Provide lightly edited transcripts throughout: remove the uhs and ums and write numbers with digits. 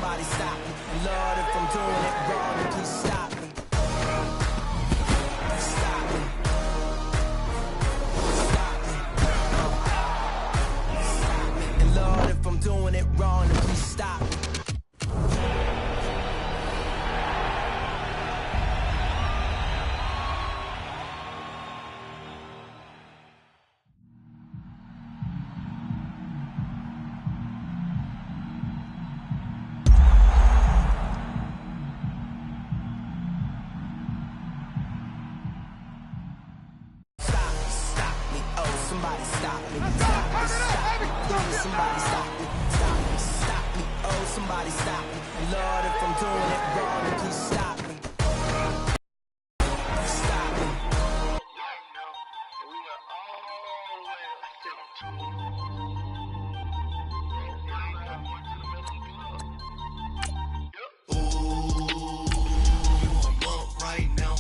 somebody stop me. And Lord, if I'm doing it wrong, then please stop me. Stop me. Stop me. Stop me. And Lord, if I'm doing it wrong, then please stop me. Somebody stop me, stop me, stop me. Somebody stop me, stop me, stop me. Oh, somebody stop me. And Lord, if I'm doing it wrong, then please stop me. Stop me. Ooh, I'm up right now.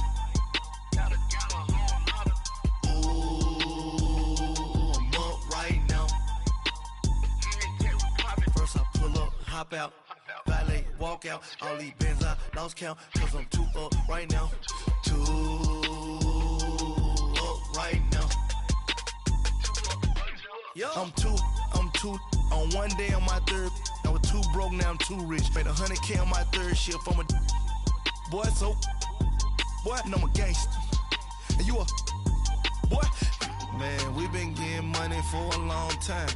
Hop out, valet, walk out, all these bins I lost count, cause I'm too up right now, too up right now. I'm too, on one day on my third, I was too broke, now I'm too rich, made 100K on my third shift, I'm a boy, so, boy, and I'm a gangster, and you a, boy, man, we been getting money for a long time.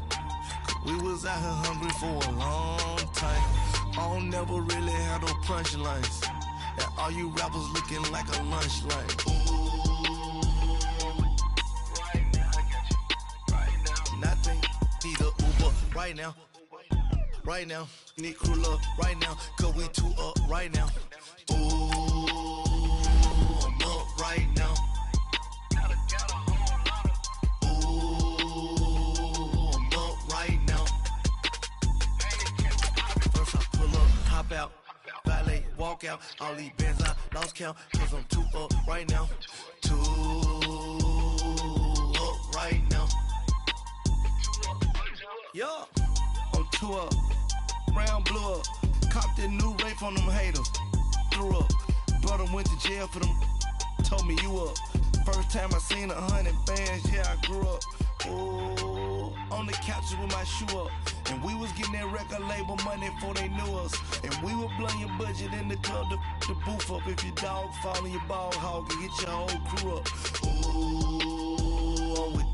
We was out here hungry for a long time. I don't never really have no punchlines. And all you rappers looking like a lunch line. Ooh, right now, I got you. Right now, nothing. Need a Uber right now. Right now, need crew up right now. Cause we too up right now. Ooh, I'm up right now. Out, valet, walk out, all these bins I lost count, cause I'm too up right now, too up right now, yeah, I'm too up, round blew up, copped that new rape on them haters, threw up, brother went to jail for them, told me you up, first time I seen 100 bands, yeah I grew up, ooh, on the couches with my shoe up. And we was getting that record label money before they knew us. And we were blowing your budget in the club to boof up. If your dog fall in your ball hog and get your whole crew up. Ooh, I'm with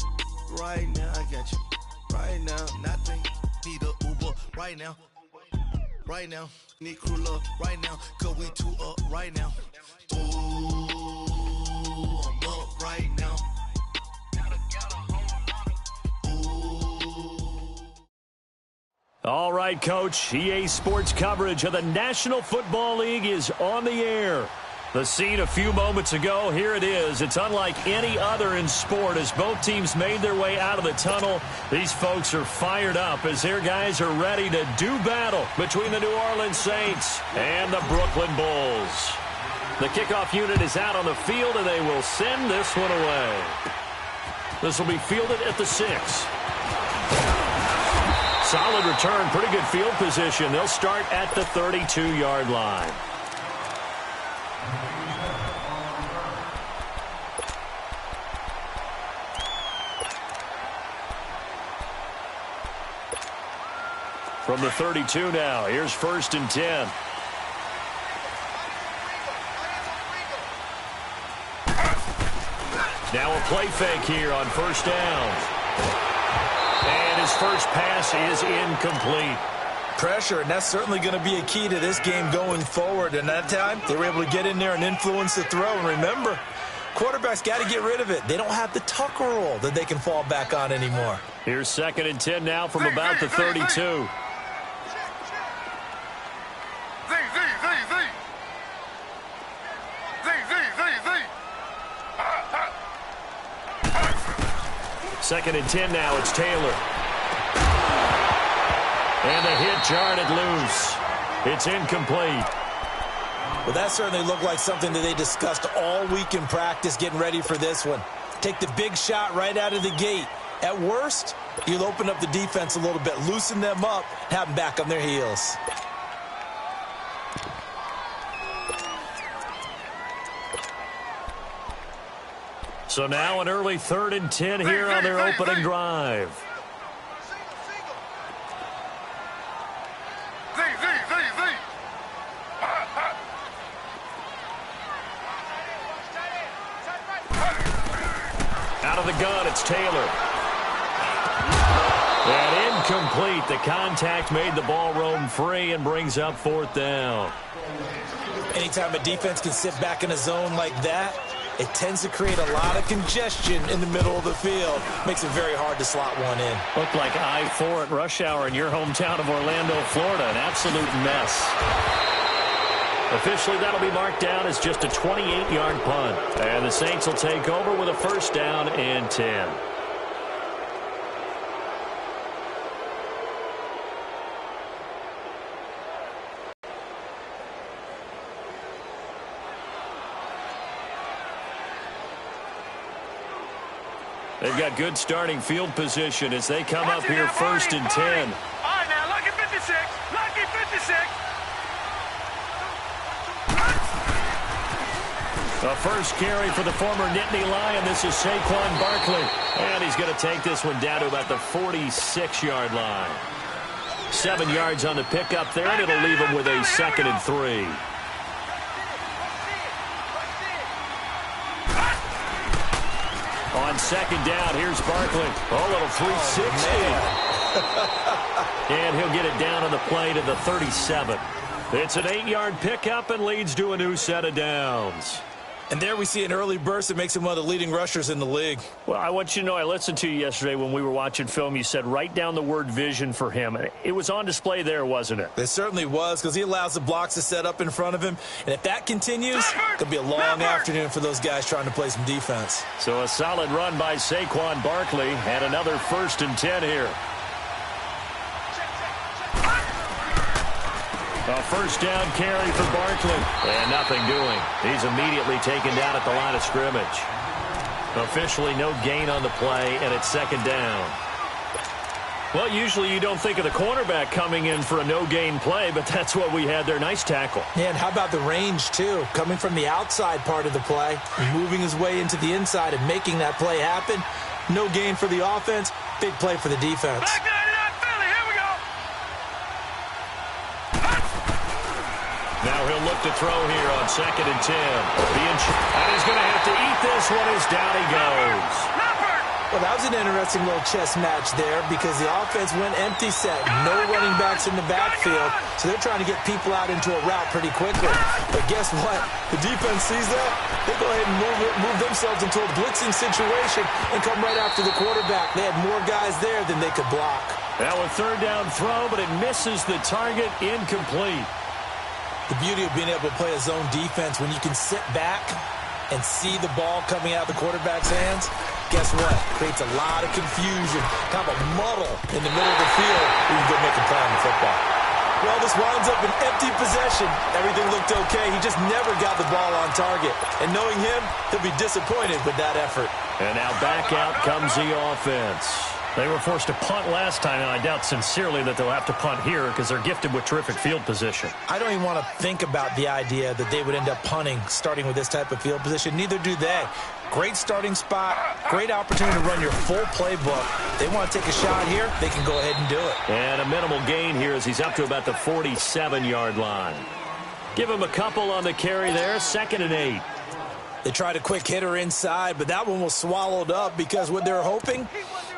right now, I got you. Right now, nothing. Need a Uber right now. Right now, need crew love right now. Cause we too up right now. Ooh, I'm up right now. All right, Coach, EA Sports coverage of the National Football League is on the air. The scene a few moments ago, here it is. It's unlike any other in sport as both teams made their way out of the tunnel. These folks are fired up as their guys are ready to do battle between the New Orleans Saints and the Brooklyn Bulls. The kickoff unit is out on the field, and they will send this one away. This will be fielded at the 6. Solid return, pretty good field position. They'll start at the 32-yard line. From the 32 now, here's 1st and 10. Now a play fake here on 1st down. And his first pass is incomplete. Pressure, and that's certainly going to be a key to this game going forward. And that time, they were able to get in there and influence the throw. And remember, quarterbacks got to get rid of it. They don't have the Tucker rule that they can fall back on anymore. Here's 2nd and 10 now from about the 32. Second and 10 now, it's Taylor. And the hit jarred it loose. It's incomplete. Well, that certainly looked like something that they discussed all week in practice getting ready for this one. Take the big shot right out of the gate. At worst, you'll open up the defense a little bit, loosen them up, have them back on their heels. So now an early 3rd and 10 here on their opening drive. Out of the gun, it's Taylor. And incomplete. The contact made the ball roam free and brings up 4th down. Anytime a defense can sit back in a zone like that, it tends to create a lot of congestion in the middle of the field. Makes it very hard to slot one in. Looked like I-4 at rush hour in your hometown of Orlando, Florida. An absolute mess. Officially, that'll be marked down as just a 28-yard punt. And the Saints will take over with a 1st down and 10. They've got good starting field position as they come up here 1st and 10. All right, now, lucky 56. Lucky 56. The first carry for the former Nittany Lion. This is Saquon Barkley. And he's going to take this one down to about the 46-yard line. 7 yards on the pickup there, and it'll leave him with a 2nd and 3. On 2nd down, here's Barkley. Oh, little 360. And he'll get it down on the play to the 37. It's an 8-yard pickup and leads to a new set of downs. And there we see an early burst that makes him one of the leading rushers in the league. Well, I want you to know, I listened to you yesterday when we were watching film. You said write down the word vision for him. It was on display there, wasn't it? It certainly was, because he allows the blocks to set up in front of him. And if that continues, it could be a long afternoon for those guys trying to play some defense. So a solid run by Saquon Barkley and another 1st and 10 here. A 1st down carry for Barkley. And nothing doing. He's immediately taken down at the line of scrimmage. Officially no gain on the play, and it's 2nd down. Well, usually you don't think of the cornerback coming in for a no-gain play, but that's what we had there. Nice tackle. Yeah, and how about the range, too? Coming from the outside part of the play, moving his way into the inside and making that play happen. No gain for the offense, big play for the defense. Now he'll look to throw here on 2nd and 10. And he's going to have to eat this one as down he goes. Well, that was an interesting little chess match there because the offense went empty set. No running backs in the backfield, so they're trying to get people out into a route pretty quickly. But guess what? The defense sees that. They go ahead and move themselves into a blitzing situation and come right after the quarterback. They had more guys there than they could block. Now a 3rd down throw, but it misses the target. Incomplete. The beauty of being able to play a zone defense when you can sit back and see the ball coming out of the quarterback's hands, guess what? Creates a lot of confusion, kind of a muddle in the middle of the field where you can go make a play on the football. Well, this winds up an empty possession. Everything looked okay. He just never got the ball on target. And knowing him, he'll be disappointed with that effort. And now back out comes the offense. They were forced to punt last time, and I doubt sincerely that they'll have to punt here because they're gifted with terrific field position. I don't even want to think about the idea that they would end up punting starting with this type of field position. Neither do they. Great starting spot, great opportunity to run your full playbook. They want to take a shot here, they can go ahead and do it. And a minimal gain here as he's up to about the 47-yard line. Give him a couple on the carry there, 2nd and 8. They tried a quick hitter inside, but that one was swallowed up because what they're hoping,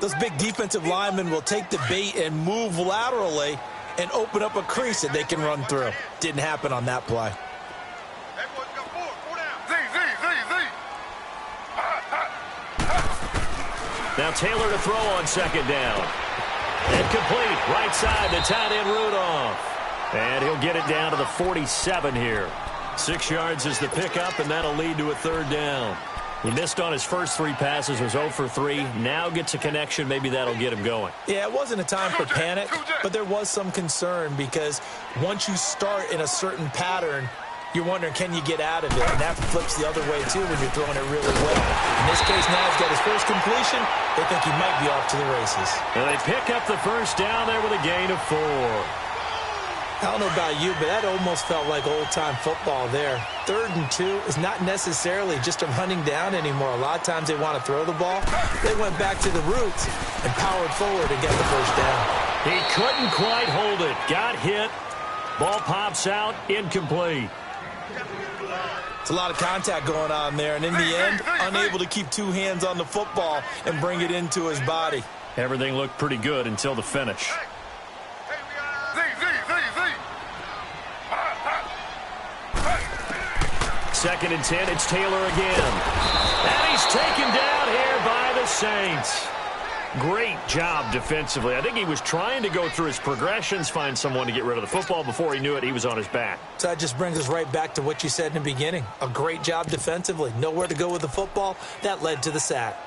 those big defensive linemen will take the bait and move laterally and open up a crease that they can run through. Didn't happen on that play. Now Taylor to throw on 2nd down. Incomplete, right side to tight end Rudolph. And he'll get it down to the 47 here. 6 yards is the pickup, and that'll lead to a 3rd down. He missed on his first 3 passes, was 0 for 3. Now gets a connection. Maybe that'll get him going. Yeah, it wasn't a time for panic, but there was some concern because once you start in a certain pattern, you're wondering, can you get out of it? And that flips the other way, too, when you're throwing it really well. In this case, now he's got his first completion. They think he might be off to the races. And they pick up the 1st down there with a gain of 4. I don't know about you, but that almost felt like old-time football there. 3rd and 2 is not necessarily just a running down anymore. A lot of times they want to throw the ball. They went back to the roots and powered forward and got the first down. He couldn't quite hold it. Got hit. Ball pops out. Incomplete. It's a lot of contact going on there, and in the end, unable to keep 2 hands on the football and bring it into his body. Everything looked pretty good until the finish. Second and 10, it's Taylor again. And he's taken down here by the Saints. Great job defensively. I think he was trying to go through his progressions, find someone to get rid of the football. Before he knew it, he was on his back. So that just brings us right back to what you said in the beginning. A great job defensively. Nowhere to go with the football. That led to the sack.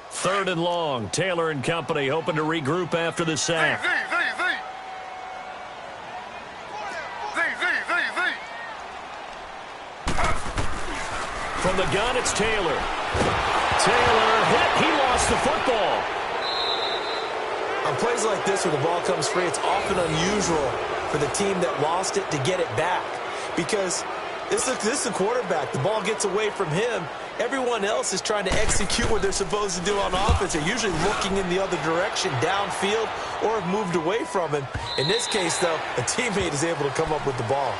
3rd and long. Taylor and company hoping to regroup after the sack. From the gun, it's Taylor. Taylor hit. He lost the football. On plays like this where the ball comes free, it's often unusual for the team that lost it to get it back. Because this is the quarterback. The ball gets away from him. Everyone else is trying to execute what they're supposed to do on offense. They're usually looking in the other direction, downfield, or have moved away from him. In this case, though, a teammate is able to come up with the ball.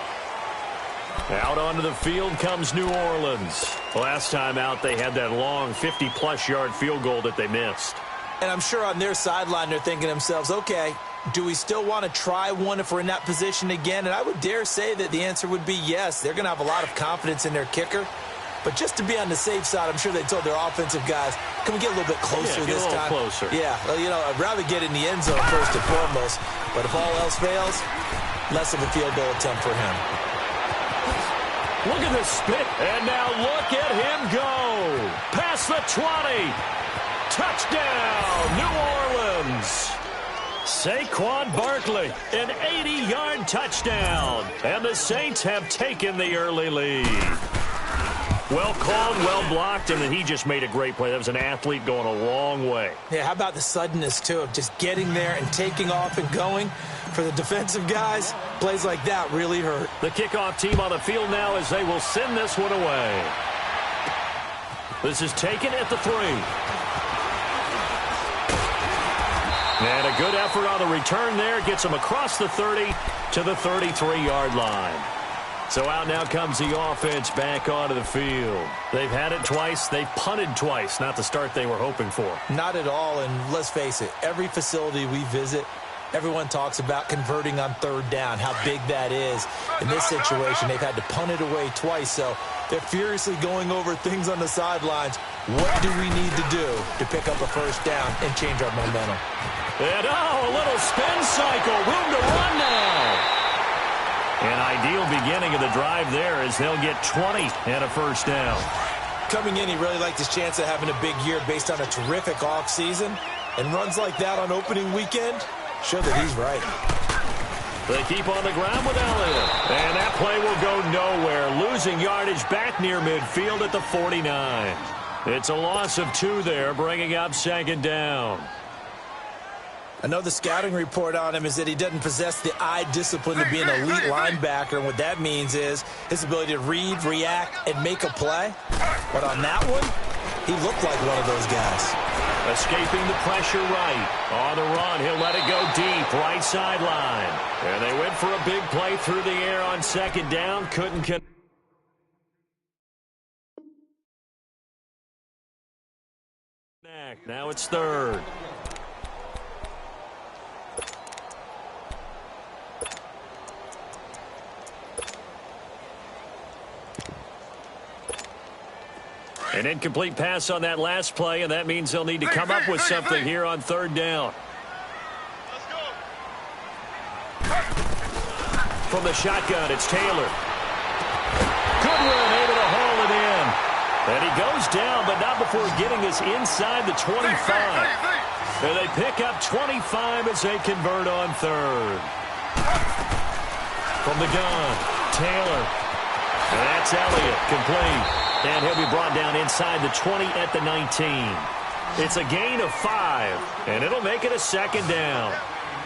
Out onto the field comes New Orleans. Last time out, they had that long 50-plus yard field goal that they missed. And I'm sure on their sideline, they're thinking to themselves, okay, do we still want to try one if we're in that position again? And I would dare say that the answer would be yes. They're going to have a lot of confidence in their kicker. But just to be on the safe side, I'm sure they told their offensive guys, can we get a little bit closer this time? Closer. Yeah, well, you know, I'd rather get in the end zone first and foremost. But if all else fails, less of a field goal attempt for him. Look at this spin. And now look at him go. Past the 20. Touchdown, New Orleans. Saquon Barkley, an 80-yard touchdown. And the Saints have taken the early lead. Well called, well blocked, and then he just made a great play. That was an athlete going a long way. Yeah, how about the suddenness, too, of just getting there and taking off and going? For the defensive guys, plays like that really hurt. The kickoff team on the field now as they will send this one away. This is taken at the 3. And a good effort on the return there. Gets them across the 30 to the 33-yard line. So out now comes the offense back onto the field. They've had it twice. They've punted twice. Not the start they were hoping for. Not at all, and let's face it, every facility we visit, everyone talks about converting on 3rd down, how big that is. In this situation, they've had to punt it away twice, so they're furiously going over things on the sidelines. What do we need to do to pick up a first down and change our momentum? And a little spin cycle. Room to run now. An ideal beginning of the drive there as they'll get 20 and a first down. Coming in, he really liked his chance of having a big year based on a terrific offseason. And runs like that on opening weekend show that he's right. They keep on the ground with Elliott. And that play will go nowhere. Losing yardage back near midfield at the 49. It's a loss of 2 there, bringing up 2nd down. I know the scouting report on him is that he doesn't possess the eye discipline to be an elite linebacker. And what that means is his ability to read, react, and make a play. But on that one, he looked like one of those guys. Escaping the pressure right. On the run, he'll let it go deep, right sideline. And they went for a big play through the air on 2nd down. Couldn't connect. Now it's 3rd. An incomplete pass on that last play, and that means they'll need to come up with something here on 3rd down. From the shotgun, it's Taylor. Goodwin able to haul it in. And he goes down, but not before getting us inside the 25. And they pick up 25 as they convert on 3rd. From the gun, Taylor. And that's Elliott, complete. And he'll be brought down inside the 20 at the 19. It's a gain of 5, and it'll make it a 2nd down.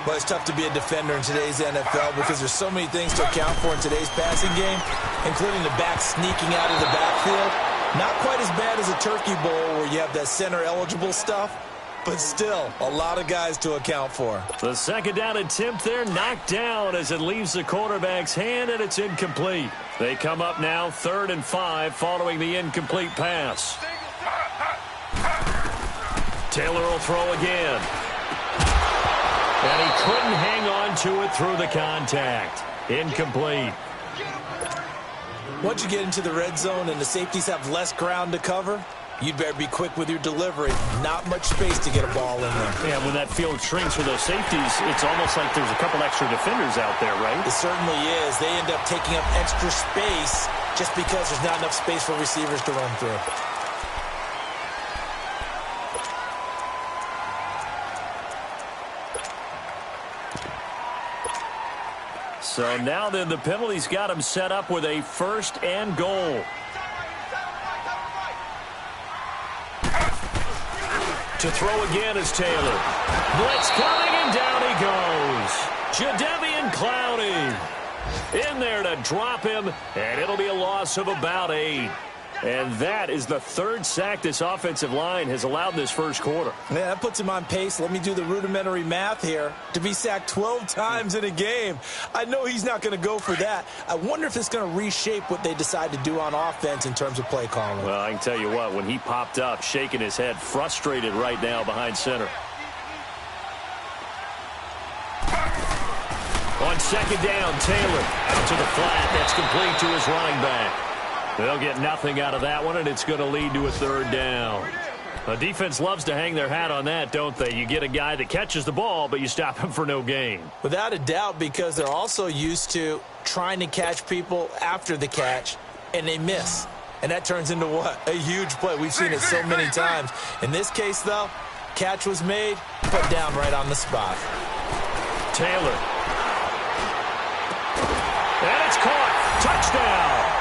Well, it's tough to be a defender in today's NFL because there's so many things to account for in today's passing game, including the back sneaking out of the backfield. Not quite as bad as a turkey bowl where you have that center-eligible stuff, but still a lot of guys to account for. The second down attempt there knocked down as it leaves the quarterback's hand, and it's incomplete. They come up now 3rd and 5 following the incomplete pass. Taylor will throw again. And he couldn't hang on to it through the contact. Incomplete. Once you get into the red zone and the safeties have less ground to cover, you'd better be quick with your delivery. Not much space to get a ball in there. Yeah, when that field shrinks for those safeties, it's almost like there's a couple extra defenders out there, right? It certainly is. They end up taking up extra space just because there's not enough space for receivers to run through. So now then the penalty's got him set up with a 1st and goal. To throw again is Taylor. Blitz coming, and down he goes. Jadeveon Clowney in there to drop him, and it'll be a loss of about 8. And that is the 3rd sack this offensive line has allowed this first quarter. Yeah, that puts him on pace. Let me do the rudimentary math here. To be sacked 12 times in a game, I know he's not going to go for that. I wonder if it's going to reshape what they decide to do on offense in terms of play calling. Well, I can tell you what, when he popped up, shaking his head, frustrated right now behind center. On 2nd down, Taylor out to the flat. That's complete to his running back. They'll get nothing out of that one, and it's going to lead to a 3rd down. The defense loves to hang their hat on that, don't they? You get a guy that catches the ball, but you stop him for no gain. Without a doubt, because they're also used to trying to catch people after the catch, and they miss. And that turns into what? A huge play. We've seen it so many times. In this case, though, catch was made, put down right on the spot. Taylor. And it's caught. Touchdown.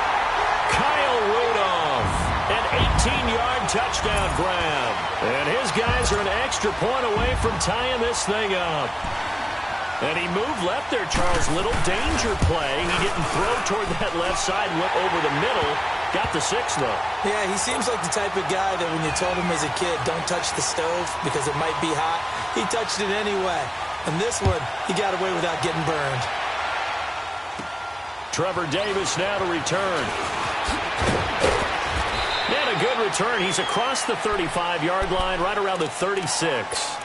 Kyle Rudolph, an 18-yard touchdown grab. And his guys are an extra point away from tying this thing up. And he moved left there, Charles. Little danger play. He didn't throw toward that left side, went over the middle. Got the 6, though. Yeah, he seems like the type of guy that when you told him as a kid, don't touch the stove because it might be hot, he touched it anyway. And this one, he got away without getting burned. Trevor Davis now to return. And a good return. He's across the 35-yard line, right around the 36.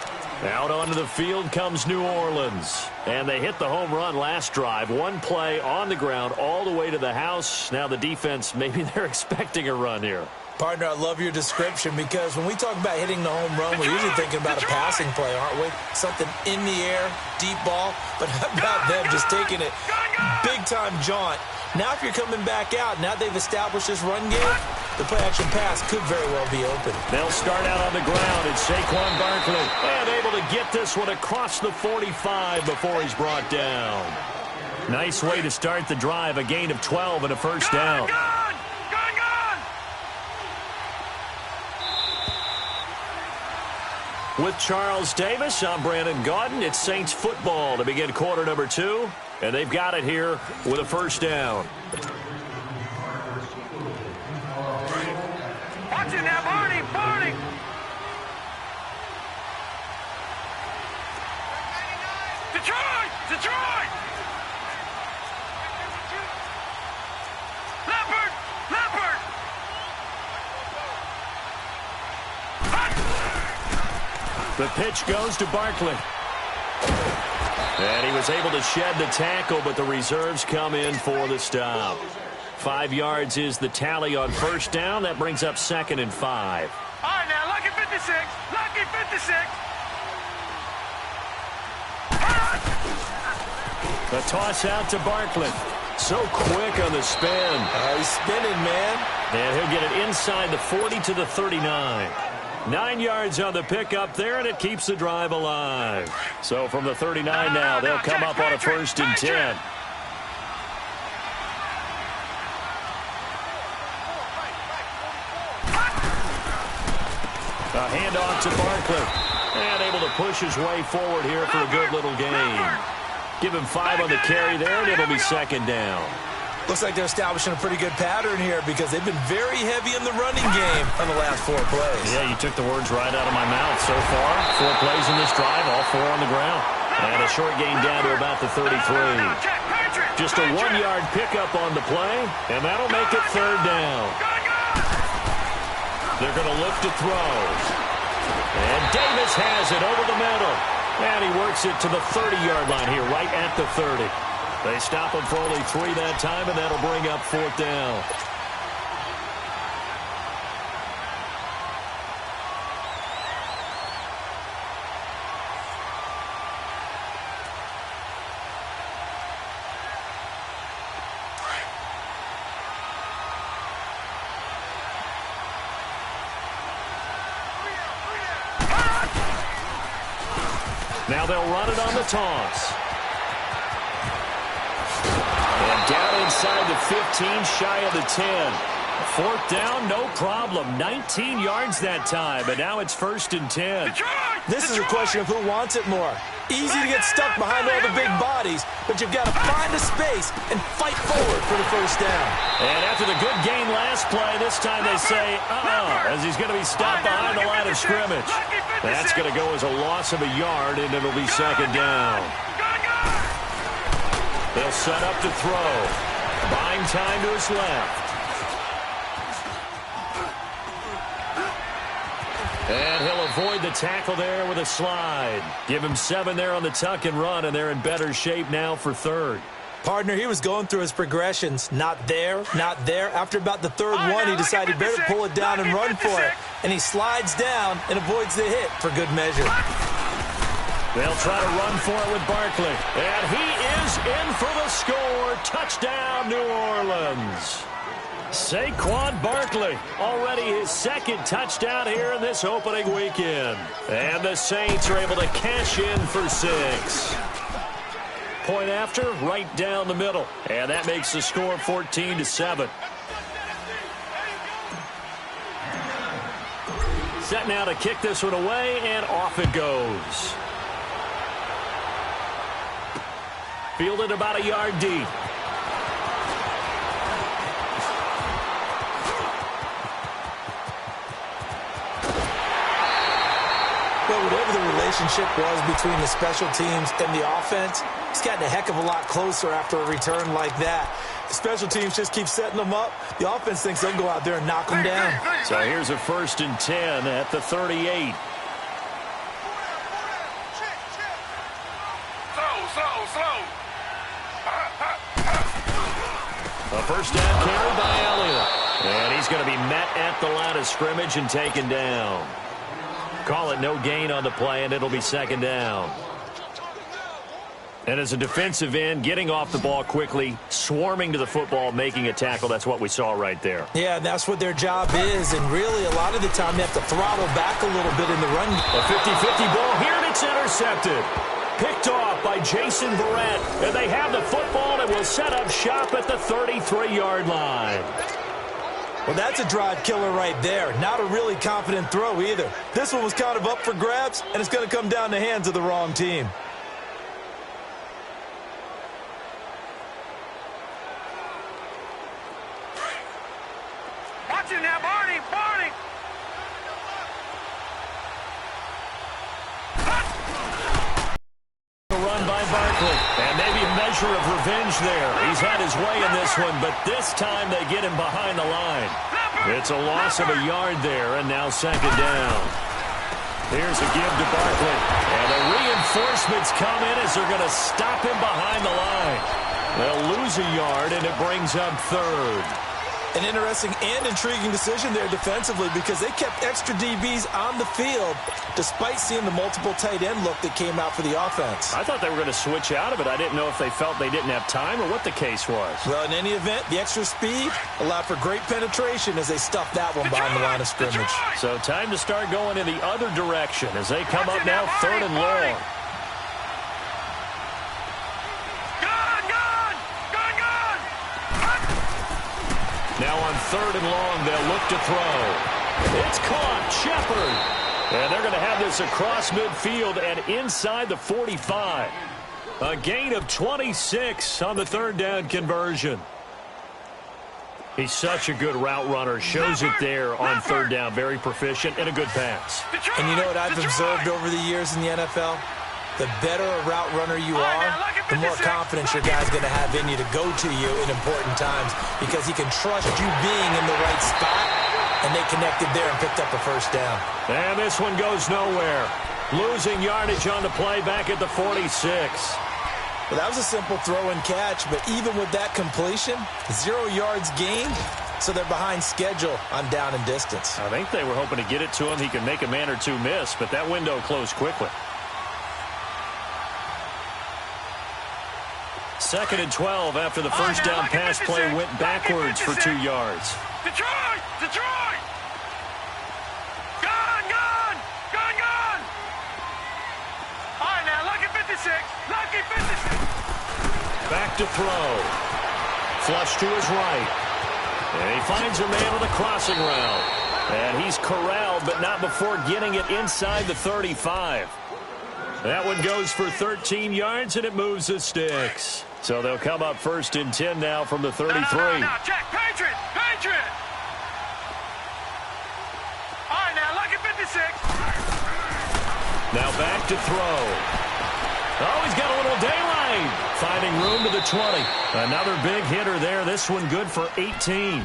Out onto the field comes New Orleans. And they hit the home run last drive. One play on the ground all the way to the house. Now the defense, maybe they're expecting a run here. Partner, I love your description because when we talk about hitting the home run, we're usually thinking about a passing play, aren't we? Something in the air, deep ball. But how about them just taking it big-time jaunt? Now if you're coming back out, now they've established this run game, the play-action pass could very well be open. They'll start out on the ground. It's Saquon Barkley. And able to get this one across the 45 before he's brought down. Nice way to start the drive. A gain of 12 and a 1st down. With Charles Davis, I'm Brandon Gaudin. It's Saints football to begin quarter number 2. And they've got it here with a 1st down. Watch it now, Barney, Barney. Detroit, Detroit. Leopard, Leopard. The pitch goes to Barkley. And he was able to shed the tackle, but the reserves come in for the stop. 5 yards is the tally on 1st down. That brings up 2nd and 5. All right, now, lucky 56. Lucky 56. The toss out to Barkley. So quick on the spin. He's spinning, man. And he'll get it inside the 40 to the 39. 9 yards on the pickup there, and it keeps the drive alive. So from the 39 now, they'll come up on a 1st and 10. A handoff to Barkley. And able to push his way forward here for a good little gain. Give him 5 on the carry there, and it'll be second down. Looks like they're establishing a pretty good pattern here because they've been very heavy in the running game on the last 4 plays. Yeah, you took the words right out of my mouth so far. 4 plays in this drive, all 4 on the ground. And a short gain down to about the 33. Just a 1-yard pickup on the play, and that'll make it third down. They're going to look to throw. And Davis has it over the middle. And he works it to the 30-yard line here, right at the 30. They stop him for only 3 that time, and that'll bring up 4th down. Now they'll run it on the toss. And down inside the 15, shy of the 10. 4th down, no problem. 19 yards that time, and now it's 1st and 10. This is a question of who wants it more. Easy to get stuck behind all the big bodies, but you've got to find a space and fight forward for the 1st down. And after the good gain last play, this time they say, as he's going to be stopped behind the line of scrimmage. That's going to go as a loss of a yard, and it'll be 2nd down. They'll set up to throw. Buying time to his left. And he'll avoid the tackle there with a slide. Give him 7 there on the tuck and run, and they're in better shape now for 3rd. Partner, he was going through his progressions. Not there, not there. After about the 3rd one, he decided better pull it down and run for it. And he slides down and avoids the hit for good measure. They'll try to run for it with Barkley. And he is in for the score. Touchdown, New Orleans. Saquon Barkley, already his 2nd touchdown here in this opening weekend. And the Saints are able to cash in for 6. Point after, right down the middle. And that makes the score 14-7. Set now to kick this one away, and off it goes. Fielded about a yard deep. Well, whatever the relationship was between the special teams and the offense, it's gotten a heck of a lot closer after a return like that. The special teams just keep setting them up. The offense thinks they'll go out there and knock them down. So here's a 1st and 10 at the 38. Slow. A 1st down carry by Elliott. And he's going to be met at the line of scrimmage and taken down. Call it no gain on the play, and it'll be 2nd down. And as a defensive end, getting off the ball quickly, swarming to the football, making a tackle, that's what we saw right there. Yeah, that's what their job is, and really a lot of the time they have to throttle back a little bit in the run. A 50-50 ball here, and it's intercepted. Picked off by Jason Verrett, and they have the football and will set up shop at the 33-yard line. Well, that's a drive killer right there. Not a really confident throw either. This one was kind of up for grabs, and it's going to come down the hands of the wrong team. Watch it now, Barney. Run by Barkley, and maybe a measure of revenge there. He's had his way in this one, but this time they get him behind the line. It's a loss of a yard there, and now 2nd down. Here's a give to Barkley, and the reinforcements come in as they're going to stop him behind the line. They'll lose a yard, and it brings up 3rd. An interesting and intriguing decision there defensively because they kept extra DBs on the field despite seeing the multiple tight end look that came out for the offense. I thought they were going to switch out of it. I didn't know if they felt they didn't have time or what the case was. Well, in any event, the extra speed allowed for great penetration as they stuffed that one behind the line of scrimmage. So time to start going in the other direction as they come up now 3rd and long. Now on 3rd and long, they'll look to throw. It's caught. Shepard. And they're going to have this across midfield and inside the 45. A gain of 26 on the third down conversion. He's such a good route runner. Shows it there on third down. Very proficient and a good pass. And you know what I've observed over the years in the NFL? The better a route runner you are, the more confidence your guy's going to have in you to go to you in important times because he can trust you being in the right spot, and they connected there and picked up a first down. And this one goes nowhere. Losing yardage on the play back at the 46. Well, that was a simple throw and catch, but even with that completion, 0 yards gained, so they're behind schedule on down and distance. I think they were hoping to get it to him. He could make a man or two miss, but that window closed quickly. 2nd and 12 after the first down pass play went backwards for 2 yards. Detroit! Detroit! Gone! Gone! Gone! Gone! All right, now, lucky 56. Lucky 56. Back to throw. Flush to his right. And he finds a man on the crossing route. And he's corralled, but not before getting it inside the 35. That one goes for 13 yards, and it moves the sticks. So they'll come up 1st and 10 now from the 33. Now, Jack, Patriot! Patriot! All right, now, lucky 56. Now back to throw. Oh, he's got a little daylight. Finding room to the 20. Another big hitter there. This one good for 18.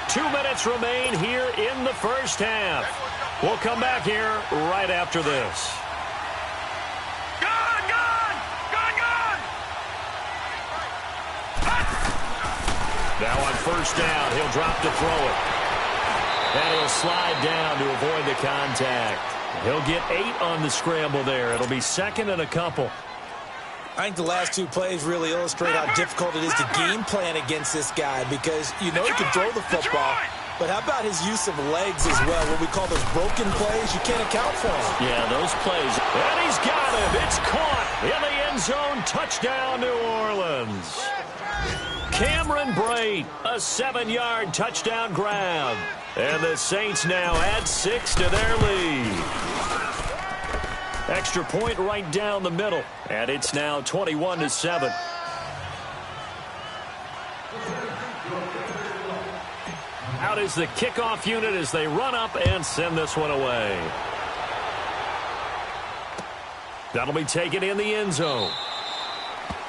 Two minutes remain here in the first half. We'll come back here right after this. Gone! Gone! Gone! Gone! Now on first down, he'll drop to throw it. And he'll slide down to avoid the contact. He'll get 8 on the scramble there. It'll be 2nd and a couple. I think the last 2 plays really illustrate how difficult it is to game plan against this guy because you know he can throw the football, but how about his use of legs as well? What we call those broken plays, you can't account for them. Yeah, those plays. And he's got him. It's caught in the end zone. Touchdown, New Orleans. Cameron Brate, a 7-yard touchdown grab. And the Saints now add 6 to their lead. Extra point right down the middle. And it's now 21-7. Out is the kickoff unit as they run up and send this one away. That'll be taken in the end zone.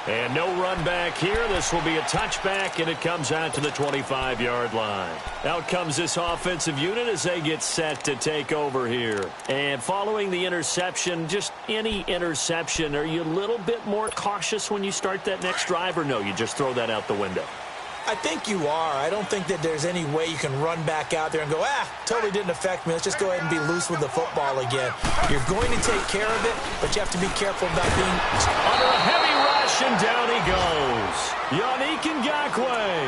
And no run back here. This will be a touchback, and it comes out to the 25-yard line. Out comes this offensive unit as they get set to take over here. And following the interception, just any interception, are you a little bit more cautious when you start that next drive, or no, you just throw that out the window? I think you are. I don't think that there's any way you can run back out there and go, totally didn't affect me. Let's just go ahead and be loose with the football again. You're going to take care of it, but you have to be careful about being under a heavy rush, and down he goes. Yannick Ngakoue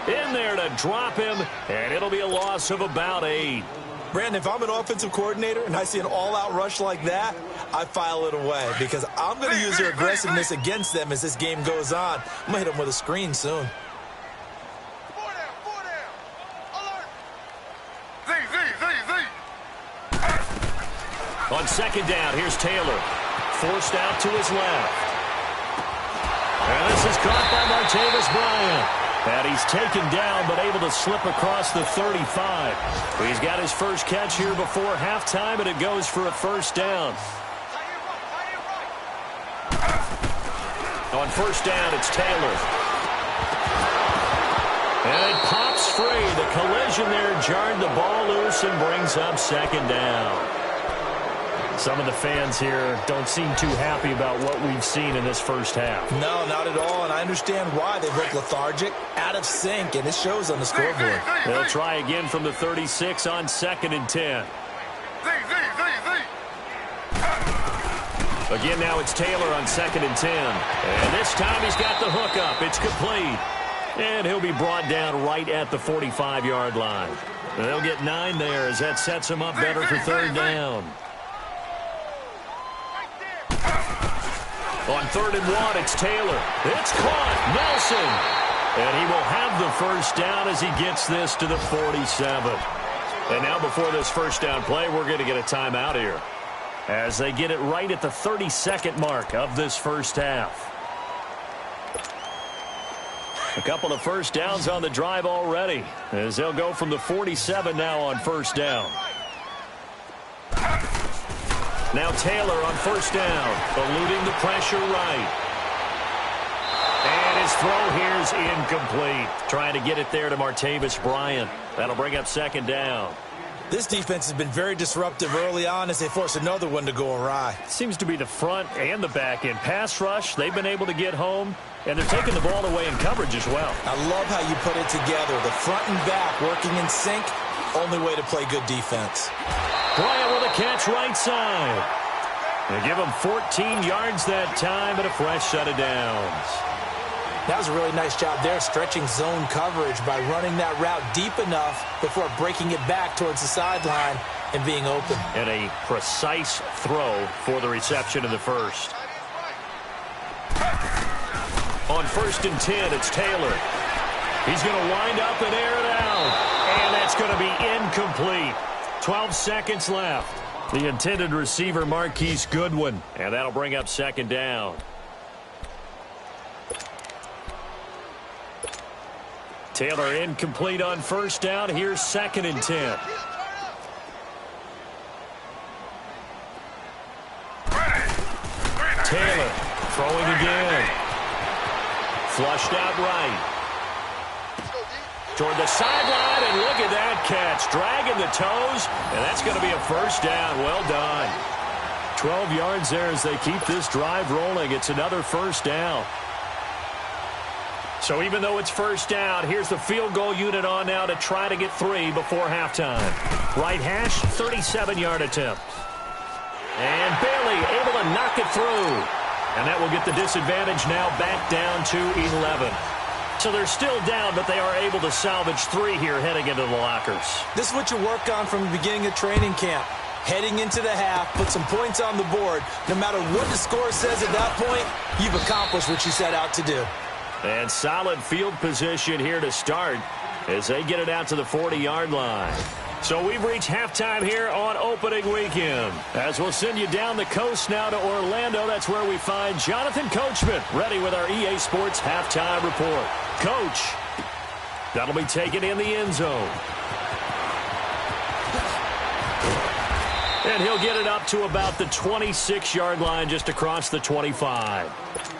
in there to drop him, and it'll be a loss of about 8. Brandon, if I'm an offensive coordinator and I see an all-out rush like that, I file it away because I'm going to use their aggressiveness against them as this game goes on. I'm going to hit them with a screen soon. On second down, here's Taylor. Forced out to his left. And this is caught by Martavis Bryant. And he's taken down, but able to slip across the 35. He's got his first catch here before halftime, and it goes for a first down. On first down, it's Taylor. And it pops free. The collision there jarred the ball loose and brings up second down. Some of the fans here don't seem too happy about what we've seen in this first half. No, not at all, and I understand why. They look lethargic, out of sync, and it shows on the scoreboard. They'll try again from the 36 on 2nd and 10. Again, now it's Taylor on 2nd and 10. And this time he's got the hook up. It's complete. And he'll be brought down right at the 45-yard line. They'll get 9 there as that sets him up better for third down. On 3rd and 1, it's Taylor. It's caught. Nelson. And he will have the first down as he gets this to the 47. And now before this first down play, we're going to get a timeout here, as they get it right at the 32nd mark of this first half. A couple of first downs on the drive already, as they'll go from the 47 now on first down. Now Taylor on first down, eluding the pressure right. And his throw here is incomplete. Trying to get it there to Martavis Bryant. That'll bring up second down. This defense has been very disruptive early on as they force another one to go awry. Seems to be the front and the back end. Pass rush, they've been able to get home, and they're taking the ball away in coverage as well. I love how you put it together. The front and back working in sync, only way to play good defense. Bryant with a catch right side. They give him 14 yards that time and a fresh set of downs. That was a really nice job there, stretching zone coverage by running that route deep enough before breaking it back towards the sideline and being open. And a precise throw for the reception in the first. On 1st and 10, it's Taylor. He's going to wind up and air it out. And that's going to be incomplete. 12 seconds left. The intended receiver, Marquise Goodwin. And that'll bring up second down. Taylor incomplete on first down. Here's 2nd and 10. Taylor throwing again. Flushed out right. Toward the sideline, and look at that catch. Dragging the toes, and that's going to be a first down. Well done. 12 yards there as they keep this drive rolling. It's another first down. So even though it's first down, here's the field goal unit on now to try to get 3 before halftime. Right hash, 37-yard attempt. And Bailey able to knock it through. And that will get the disadvantage now back down to 11. So they're still down, but they are able to salvage 3 here heading into the lockers. This is what you work on from the beginning of training camp. Heading into the half, put some points on the board. No matter what the score says at that point, you've accomplished what you set out to do. And solid field position here to start as they get it out to the 40-yard line. So we've reached halftime here on opening weekend. As we'll send you down the coast now to Orlando, that's where we find Jonathan Coachman ready with our EA Sports halftime report. Coach, that'll be taken in the end zone. And he'll get it up to about the 26-yard line just across the 25.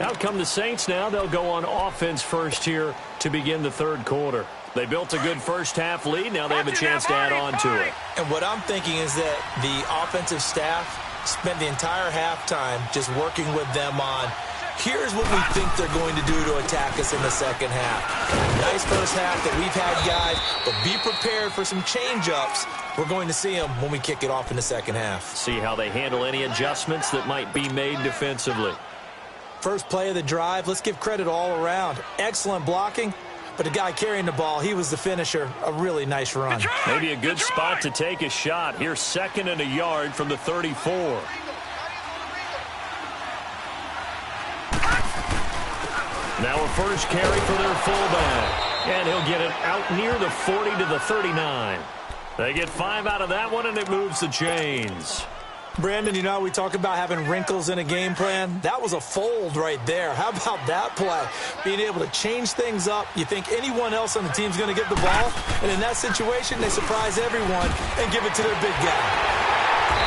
Out come the Saints now. They'll go on offense first here to begin the third quarter. They built a good first-half lead. Now they have a chance to add on to it. And what I'm thinking is that the offensive staff spent the entire halftime just working with them on, here's what we think they're going to do to attack us in the second half. Nice first half that we've had, guys, but be prepared for some change-ups. We're going to see them when we kick it off in the second half. See how they handle any adjustments that might be made defensively. First play of the drive, let's give credit all around. Excellent blocking, but the guy carrying the ball, he was the finisher. A really nice run. Maybe a good spot to take a shot. Here's 2nd and a yard from the 34. Now a first carry for their fullback. And he'll get it out near the 40 to the 39. They get 5 out of that one, and it moves the chains. Brandon, you know, we talk about having wrinkles in a game plan. That was a fold right there. How about that play? Being able to change things up. You think anyone else on the team's going to get the ball, and in that situation, they surprise everyone and give it to their big guy.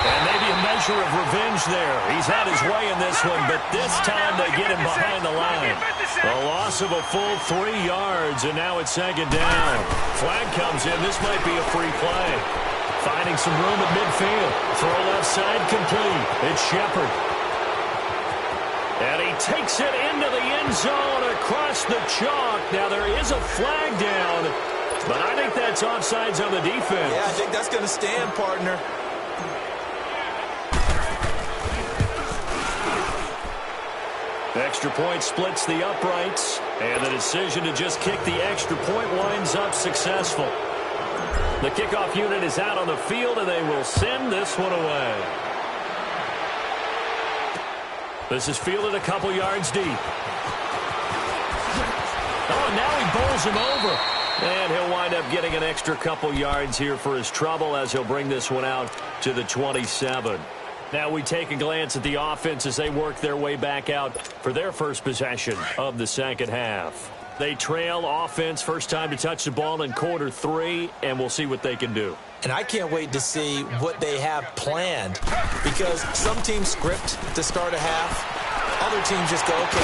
And maybe a measure of revenge there. He's had his way in this one, but this time they get him behind the line. The loss of a full 3 yards, and now it's 2nd down. Flag comes in. This might be a free play. Finding some room at midfield. Throw left side complete. It's Shepard. And he takes it into the end zone across the chalk. Now there is a flag down, but I think that's offsides on the defense. Yeah, I think that's going to stand, partner. Extra point splits the uprights, and the decision to just kick the extra point winds up successful. The kickoff unit is out on the field, and they will send this one away. This is fielded a couple yards deep. Oh, and now he bowls him over. And he'll wind up getting an extra couple yards here for his trouble as he'll bring this one out to the 27. Now we take a glance at the offense as they work their way back out for their first possession of the second half. They trail offense first time to touch the ball in quarter 3, and we'll see what they can do. And I can't wait to see what they have planned, because some teams script to start a half. Other teams just go, okay,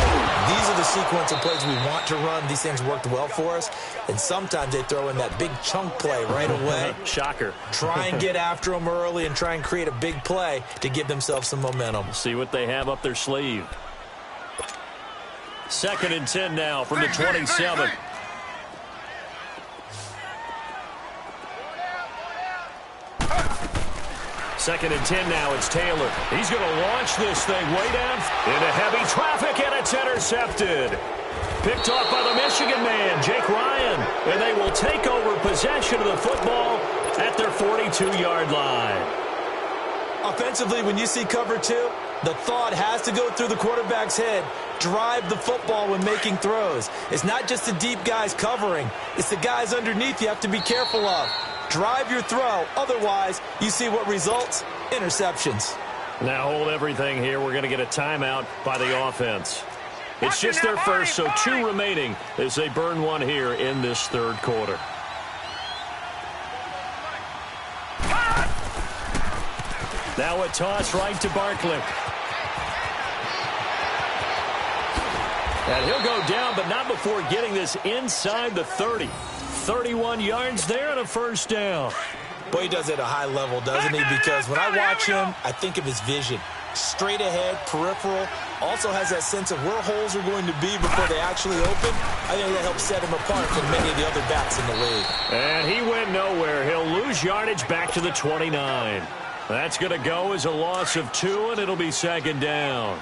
these are the sequence of plays we want to run. These things worked well for us. And sometimes they throw in that big chunk play right away. Shocker. Try and get after them early and try and create a big play to give themselves some momentum. See what they have up their sleeve. 2nd and 10 now from the 27. Second and 10 now, it's Taylor. He's going to launch this thing way down into heavy traffic, and it's intercepted. Picked off by the Michigan man, Jake Ryan. And they will take over possession of the football at their 42-yard line. Offensively, when you see cover 2, the thought has to go through the quarterback's head. Drive the football when making throws. It's not just the deep guys covering. It's the guys underneath you have to be careful of. Drive your throw. Otherwise, you see what results? Interceptions. Now hold everything here. We're going to get a timeout by the offense. It's just their first, so 2 remaining as they burn one here in this third quarter. Now a toss right to Barkley. And he'll go down, but not before getting this inside the 30. 31 yards there and a first down. Boy, he does it at a high level, doesn't he? Because when I watch him, I think of his vision. Straight ahead, peripheral. Also has that sense of where holes are going to be before they actually open. I think that helps set him apart from many of the other backs in the league. And he went nowhere. He'll lose yardage back to the 29. That's going to go as a loss of 2, and it'll be second down.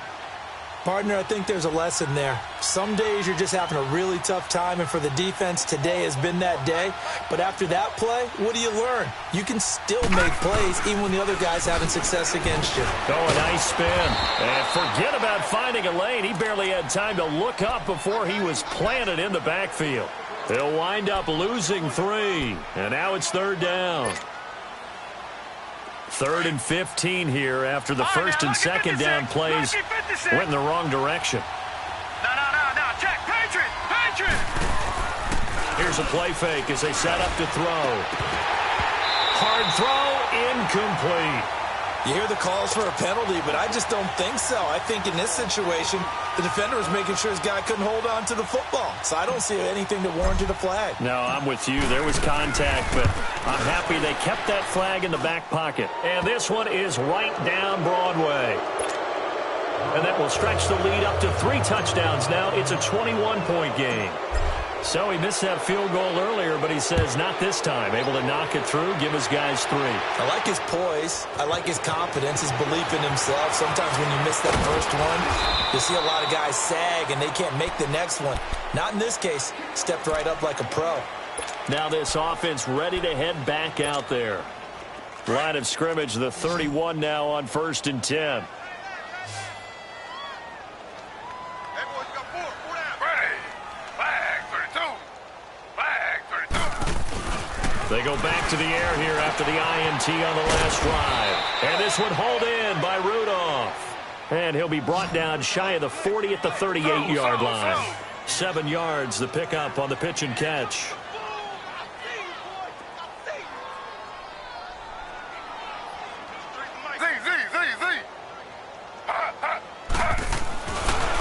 Partner, I think there's a lesson there. Some days you're just having a really tough time, and for the defense, today has been that day. But after that play, what do you learn? You can still make plays even when the other guy's having success against you. Oh, a nice spin. And forget about finding a lane. He barely had time to look up before he was planted in the backfield. He'll wind up losing 3. And now it's third down. 3rd and 15 here after the first and second down plays went in the wrong direction. No, check, Patriot! Here's a play fake as they set up to throw. Hard throw, incomplete. You hear the calls for a penalty, but I just don't think so. I think in this situation, the defender was making sure his guy couldn't hold on to the football. So I don't see anything that warranted a flag. No, I'm with you. There was contact, but I'm happy they kept that flag in the back pocket. And this one is right down Broadway. And that will stretch the lead up to 3 touchdowns now. It's a 21-point game. So he missed that field goal earlier, but he says not this time. Able to knock it through, give his guys 3. I like his poise. I like his confidence, his belief in himself. Sometimes when you miss that first one, you see a lot of guys sag and they can't make the next one. Not in this case. Stepped right up like a pro. Now this offense ready to head back out there. Line of scrimmage, the 31 now on 1st and 10. They go back to the air here after the INT on the last drive. And this one hauled in by Rudolph. And he'll be brought down shy of the 40 at the 38-yard line. 7 yards, the pickup on the pitch and catch.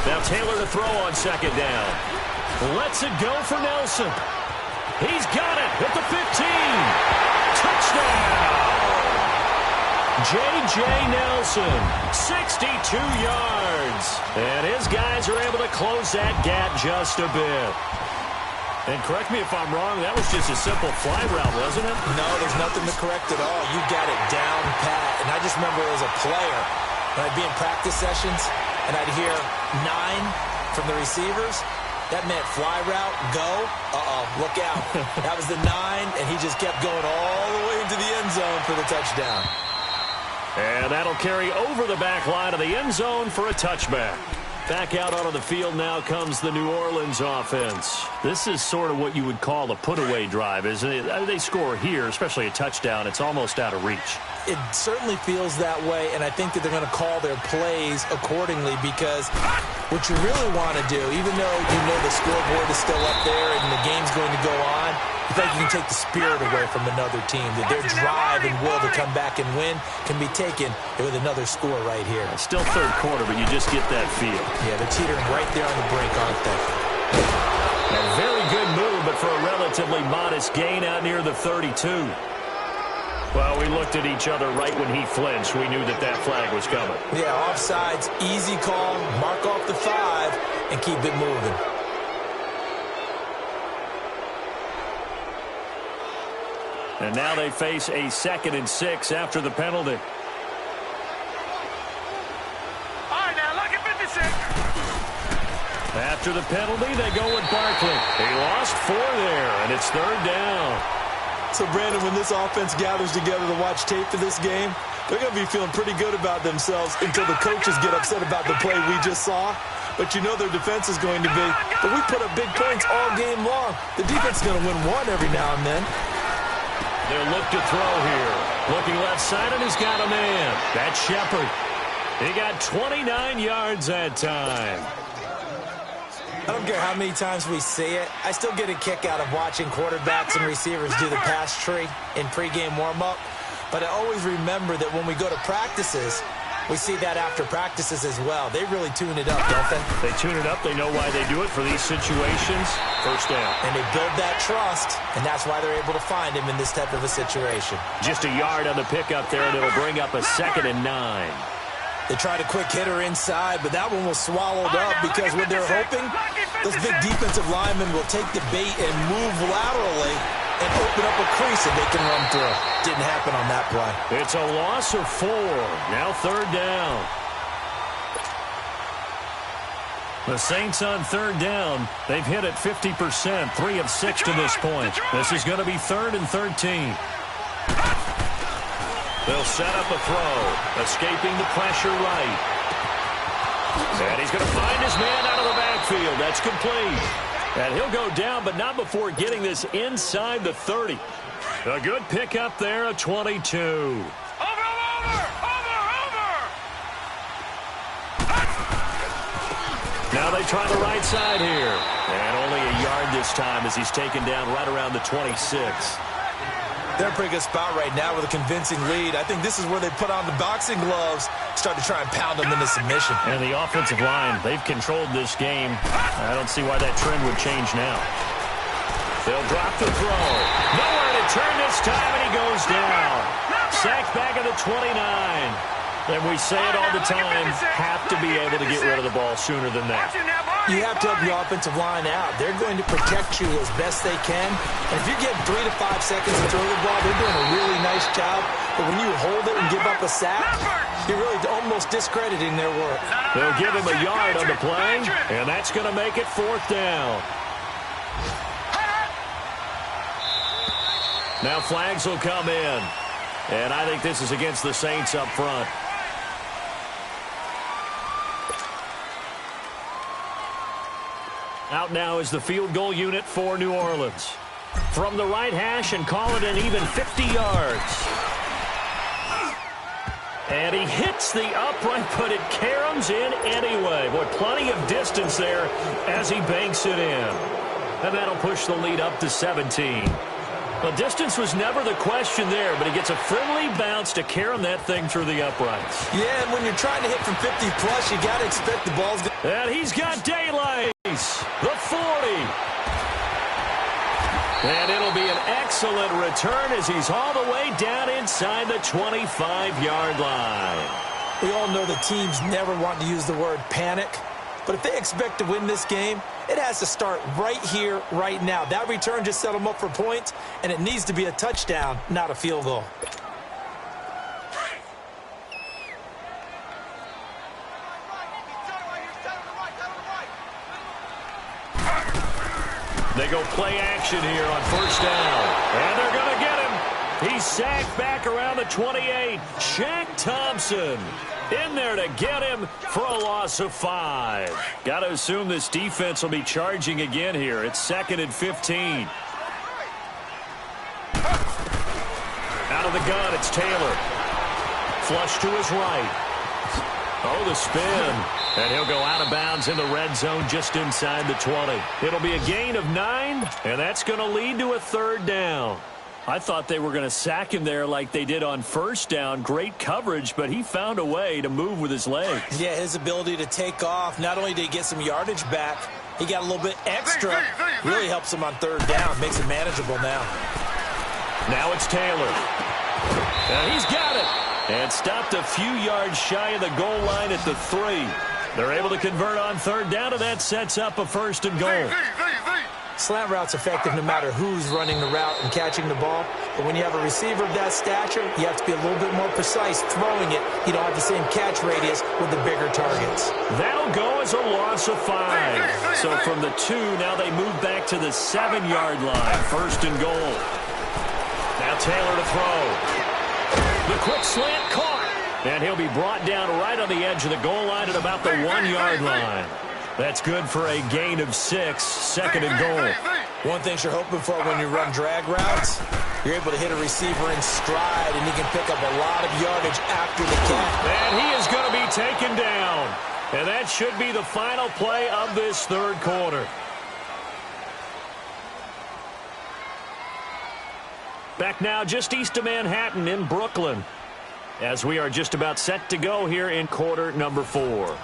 Now Taylor to throw on second down. Lets it go for Nelson. He's got it at the 15. Touchdown! J.J. Nelson, 62 yards. And his guys are able to close that gap just a bit. And correct me if I'm wrong, that was just a simple fly route, wasn't it? No, there's nothing to correct at all. You got it down pat. And I just remember as a player, when I'd be in practice sessions, and I'd hear 9 from the receivers. That meant fly route, go. Look out. That was the 9, and he just kept going all the way into the end zone for the touchdown. And that'll carry over the back line of the end zone for a touchback. Back out onto the field now comes the New Orleans offense. This is sort of what you would call a put-away drive, isn't it? They score here, especially a touchdown. It's almost out of reach. It certainly feels that way, and I think that they're going to call their plays accordingly because what you really want to do, even though you know the scoreboard is still up there and the game's going to go on, you think you can take the spirit away from another team, that their drive and will to come back and win can be taken with another score right here. It's still third quarter, but you just get that feel. Yeah, they're teetering right there on the brink, aren't they? A very good move, but for a relatively modest gain out near the 32. Well, we looked at each other right when he flinched. We knew that that flag was coming. Yeah, offsides, easy call, mark off the 5, and keep it moving. And now they face a 2nd and 6 after the penalty. All right, now look at 56. After the penalty, they go with Barkley. He lost 4 there, and it's 3rd down. So, Brandon, when this offense gathers together to watch tape for this game, they're going to be feeling pretty good about themselves until the coaches get upset about the play we just saw. But you know their defense is going to be. But we put up big points all game long. The defense is going to win one every now and then. They'll look to throw here. Looking left side, and he's got a man. That's Shepard. He got 29 yards that time. I don't care how many times we see it. I still get a kick out of watching quarterbacks and receivers do the pass tree in pregame warm-up. But I always remember that when we go to practices, we see that after practices as well. They really tune it up, don't they? They tune it up. They know why they do it for these situations. First down. And they build that trust, and that's why they're able to find him in this type of a situation. Just a yard on the pickup there, and it'll bring up a 2nd and 9. They tried a quick hitter inside, but that one was swallowed up because what they're hoping, those big defensive linemen will take the bait and move laterally and open up a crease that they can run through. Didn't happen on that play. It's a loss of 4. Now 3rd down. The Saints on 3rd down. They've hit it 50%, 3 of 6 to this point. This is going to be 3rd and 13. They'll set up a throw, escaping the pressure right. And he's going to find his man out of the backfield. That's complete. And he'll go down, but not before getting this inside the 30. A good pickup there, a 22. Over! Now they try the right side here. And only a yard this time as he's taken down right around the 26. They're in a pretty good spot right now with a convincing lead. I think this is where they put on the boxing gloves, start to try and pound them into submission. And the offensive line, they've controlled this game. I don't see why that trend would change now. They'll drop the throw. Nowhere to turn this time, and he goes down. Sacked back at the 29. And we say it all the time, have to be able to get rid of the ball sooner than that. You have to help your offensive line out. They're going to protect you as best they can. And if you get 3 to 5 seconds to throw the ball, they're doing a really nice job. But when you hold it and give up a sack, you're really almost discrediting their work. They'll give him a yard on the play, and that's going to make it 4th down. Now flags will come in. And I think this is against the Saints up front. Out now is the field goal unit for New Orleans. From the right hash and call it an even 50 yards. And he hits the upright, but it caroms in anyway. Boy, plenty of distance there as he banks it in. And that'll push the lead up to 17. The distance was never the question there, but he gets a friendly bounce to carom that thing through the uprights. Yeah, and when you're trying to hit from 50 plus, you got to expect the ball's going to... And he's got daylight. The 40. And it'll be an excellent return as he's all the way down inside the 25-yard line. We all know the teams never want to use the word panic, but if they expect to win this game, it has to start right here, right now. That return just set them up for points, and it needs to be a touchdown, not a field goal. They go play action here on 1st down. And they're going to get him. He's sacked back around the 28. Shaq Thompson in there to get him for a loss of 5. Got to assume this defense will be charging again here. It's 2nd and 15. Out of the gun, it's Taylor. Flush to his right. Oh, the spin. And he'll go out of bounds in the red zone just inside the 20. It'll be a gain of 9, and that's going to lead to a 3rd down. I thought they were going to sack him there like they did on 1st down. Great coverage, but he found a way to move with his legs. Yeah, his ability to take off. Not only did he get some yardage back, he got a little bit extra. Really helps him on 3rd down. Makes it manageable now. Now it's Taylor. And he's got it. And stopped a few yards shy of the goal line at the 3. They're able to convert on 3rd down, and that sets up a 1st and goal. Slant route's effective no matter who's running the route and catching the ball. But when you have a receiver of that stature, you have to be a little bit more precise throwing it. You don't have the same catch radius with the bigger targets. That'll go as a loss of 5. So from the 2, now they move back to the 7-yard line. 1st and goal. Now Taylor to throw. The quick slant caught. And he'll be brought down right on the edge of the goal line at about the 1-yard line. That's good for a gain of 6, 2nd and goal. One thing you're hoping for when you run drag routes, you're able to hit a receiver in stride, and he can pick up a lot of yardage after the catch. And he is going to be taken down. And that should be the final play of this 3rd quarter. Back now just east of Manhattan in Brooklyn, as we are just about set to go here in quarter number 4.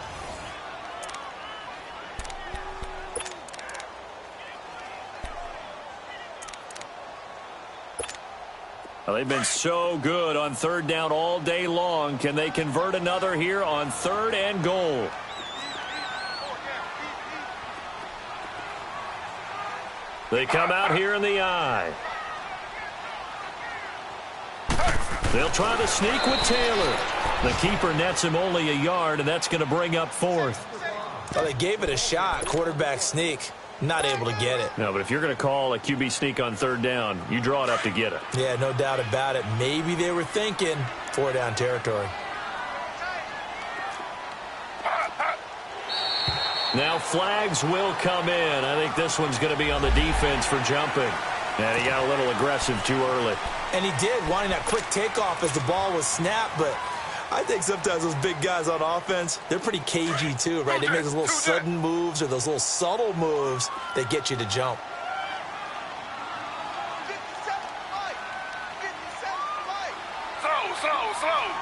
Well, they've been so good on 3rd down all day long. Can they convert another here on 3rd and goal? They come out here in the eye. They'll try to sneak with Taylor. The keeper nets him only a yard, and that's going to bring up 4th. Well, they gave it a shot, quarterback sneak. Not able to get it. No, but if you're going to call a QB sneak on 3rd down, you draw it up to get it. Yeah, no doubt about it. Maybe they were thinking 4-down territory. Now flags will come in. I think this one's going to be on the defense for jumping. And he got a little aggressive too early. And he did, wanting that quick takeoff as the ball was snapped, but I think sometimes those big guys on offense, they're pretty cagey too, right? They make those little sudden moves or those little subtle moves that get you to jump. Slow.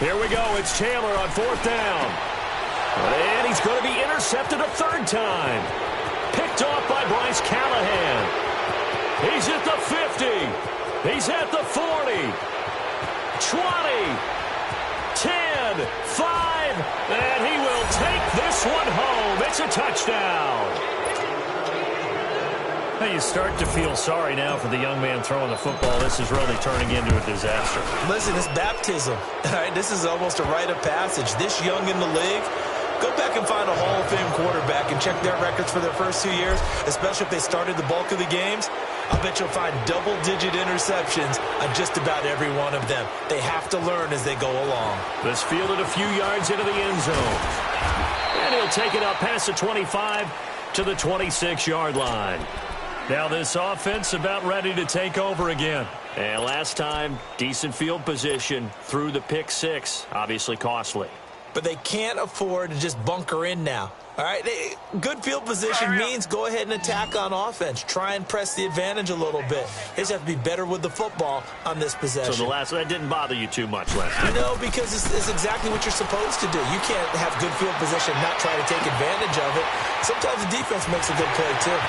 Here we go. It's Taylor on 4th down. And he's going to be intercepted a 3rd time. Picked off by Bryce Callahan. He's at the 50. He's at the 40. 20. 10. 5. And he will take this one home. It's a touchdown. You start to feel sorry now for the young man throwing the football. This is really turning into a disaster. Listen, it's baptism. All right, this is almost a rite of passage. This young in the league, go back and find a Hall of Fame quarterback and check their records for their first 2 years, especially if they started the bulk of the games. I'll bet you'll find double-digit interceptions on just about every one of them. They have to learn as they go along. This fielded a few yards into the end zone. And he'll take it up past the 25 to the 26-yard line. Now this offense about ready to take over again. And last time, decent field position through the pick 6. Obviously costly. But they can't afford to just bunker in now. All right, good field position means go ahead and attack on offense. Try and press the advantage a little bit. They just have to be better with the football on this possession. So that didn't bother you too much last time? No, because it's exactly what you're supposed to do. You can't have good field position and not try to take advantage of it. Sometimes the defense makes a good play, too.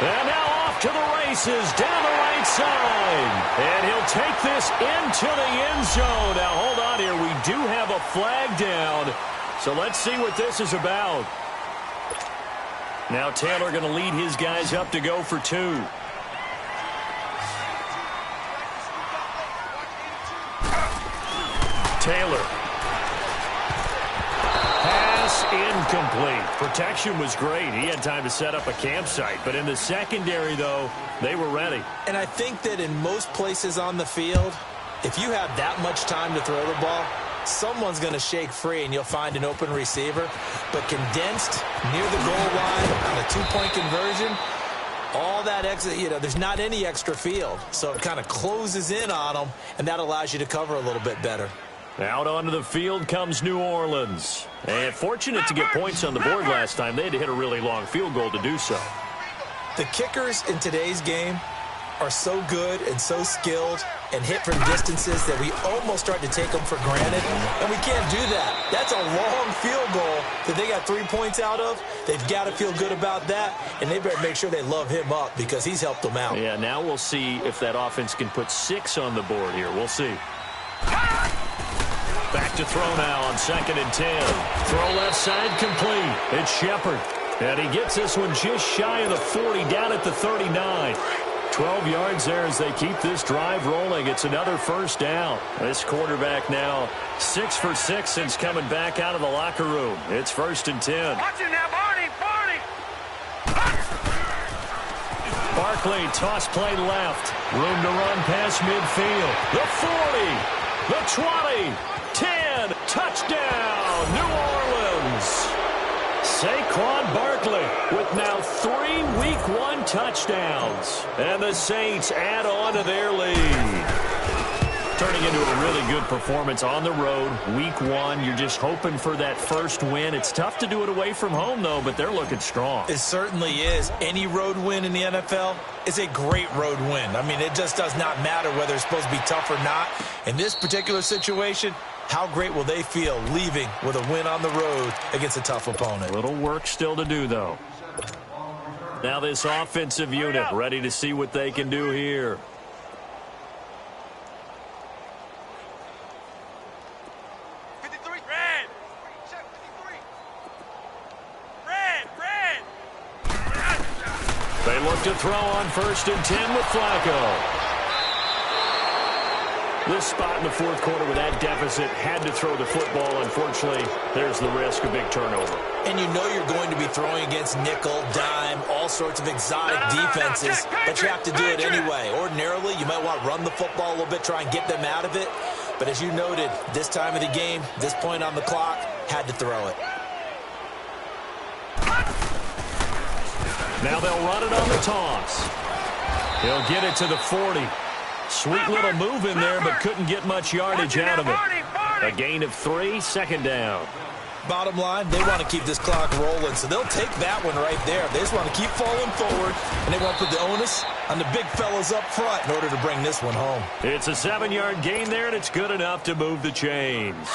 And now off to the races down the right side. And he'll take this into the end zone. Now, hold on here. We do have a flag down. So let's see what this is about. Now Taylor going to lead his guys up to go for 2. Taylor. Pass incomplete. Protection was great. He had time to set up a campsite. But in the secondary, though, they were ready. And I think that in most places on the field, if you have that much time to throw the ball, someone's going to shake free and you'll find an open receiver. But condensed near the goal line on a two-point conversion, all that extra, there's not any extra field. So it kind of closes in on them, and that allows you to cover a little bit better. Out onto the field comes New Orleans. And fortunate to get points on the board last time. They had to hit a really long field goal to do so. The kickers in today's game are so good and so skilled and hit from distances that we almost start to take them for granted, and we can't do that. That's a long field goal that they got 3 points out of. They've got to feel good about that, and they better make sure they love him up because he's helped them out. Yeah, now we'll see if that offense can put 6 on the board here. We'll see. Back to throw now on 2nd and 10. Throw left side complete. It's Shepard. And he gets this one just shy of the 40, down at the 39. 12 yards there as they keep this drive rolling. It's another first down. This quarterback now 6 for 6 since coming back out of the locker room. It's 1st and 10. Watch it now, Barney. Barkley, toss play left. Room to run past midfield. The 40, the 20, 10, touchdown, New Orleans. Saquon Barkley with now 3 Week 1 touchdowns. And the Saints add on to their lead. Turning into a really good performance on the road. Week 1, you're just hoping for that first win. It's tough to do it away from home, though, but they're looking strong. It certainly is. Any road win in the NFL is a great road win. I mean, it just does not matter whether it's supposed to be tough or not. In this particular situation, how great will they feel leaving with a win on the road against a tough opponent? A little work still to do, though. Now this offensive unit ready to see what they can do here. They look to throw on 1st and 10 with Flacco. This spot in the 4th quarter with that deficit, had to throw the football. Unfortunately, there's the risk of big turnover. And you know you're going to be throwing against nickel, dime, all sorts of exotic defenses, but you have to do it anyway. Ordinarily, you might want to run the football a little bit, try and get them out of it. But as you noted, this time of the game, this point on the clock, had to throw it. Now they'll run it on the toss. He'll get it to the 40. Sweet little move in there, but couldn't get much yardage out of it. A gain of 3, 2nd down. Bottom line, they want to keep this clock rolling, so they'll take that one right there. They just want to keep falling forward, and they want to put the onus on the big fellas up front in order to bring this one home. It's a 7-yard gain there, and it's good enough to move the chains.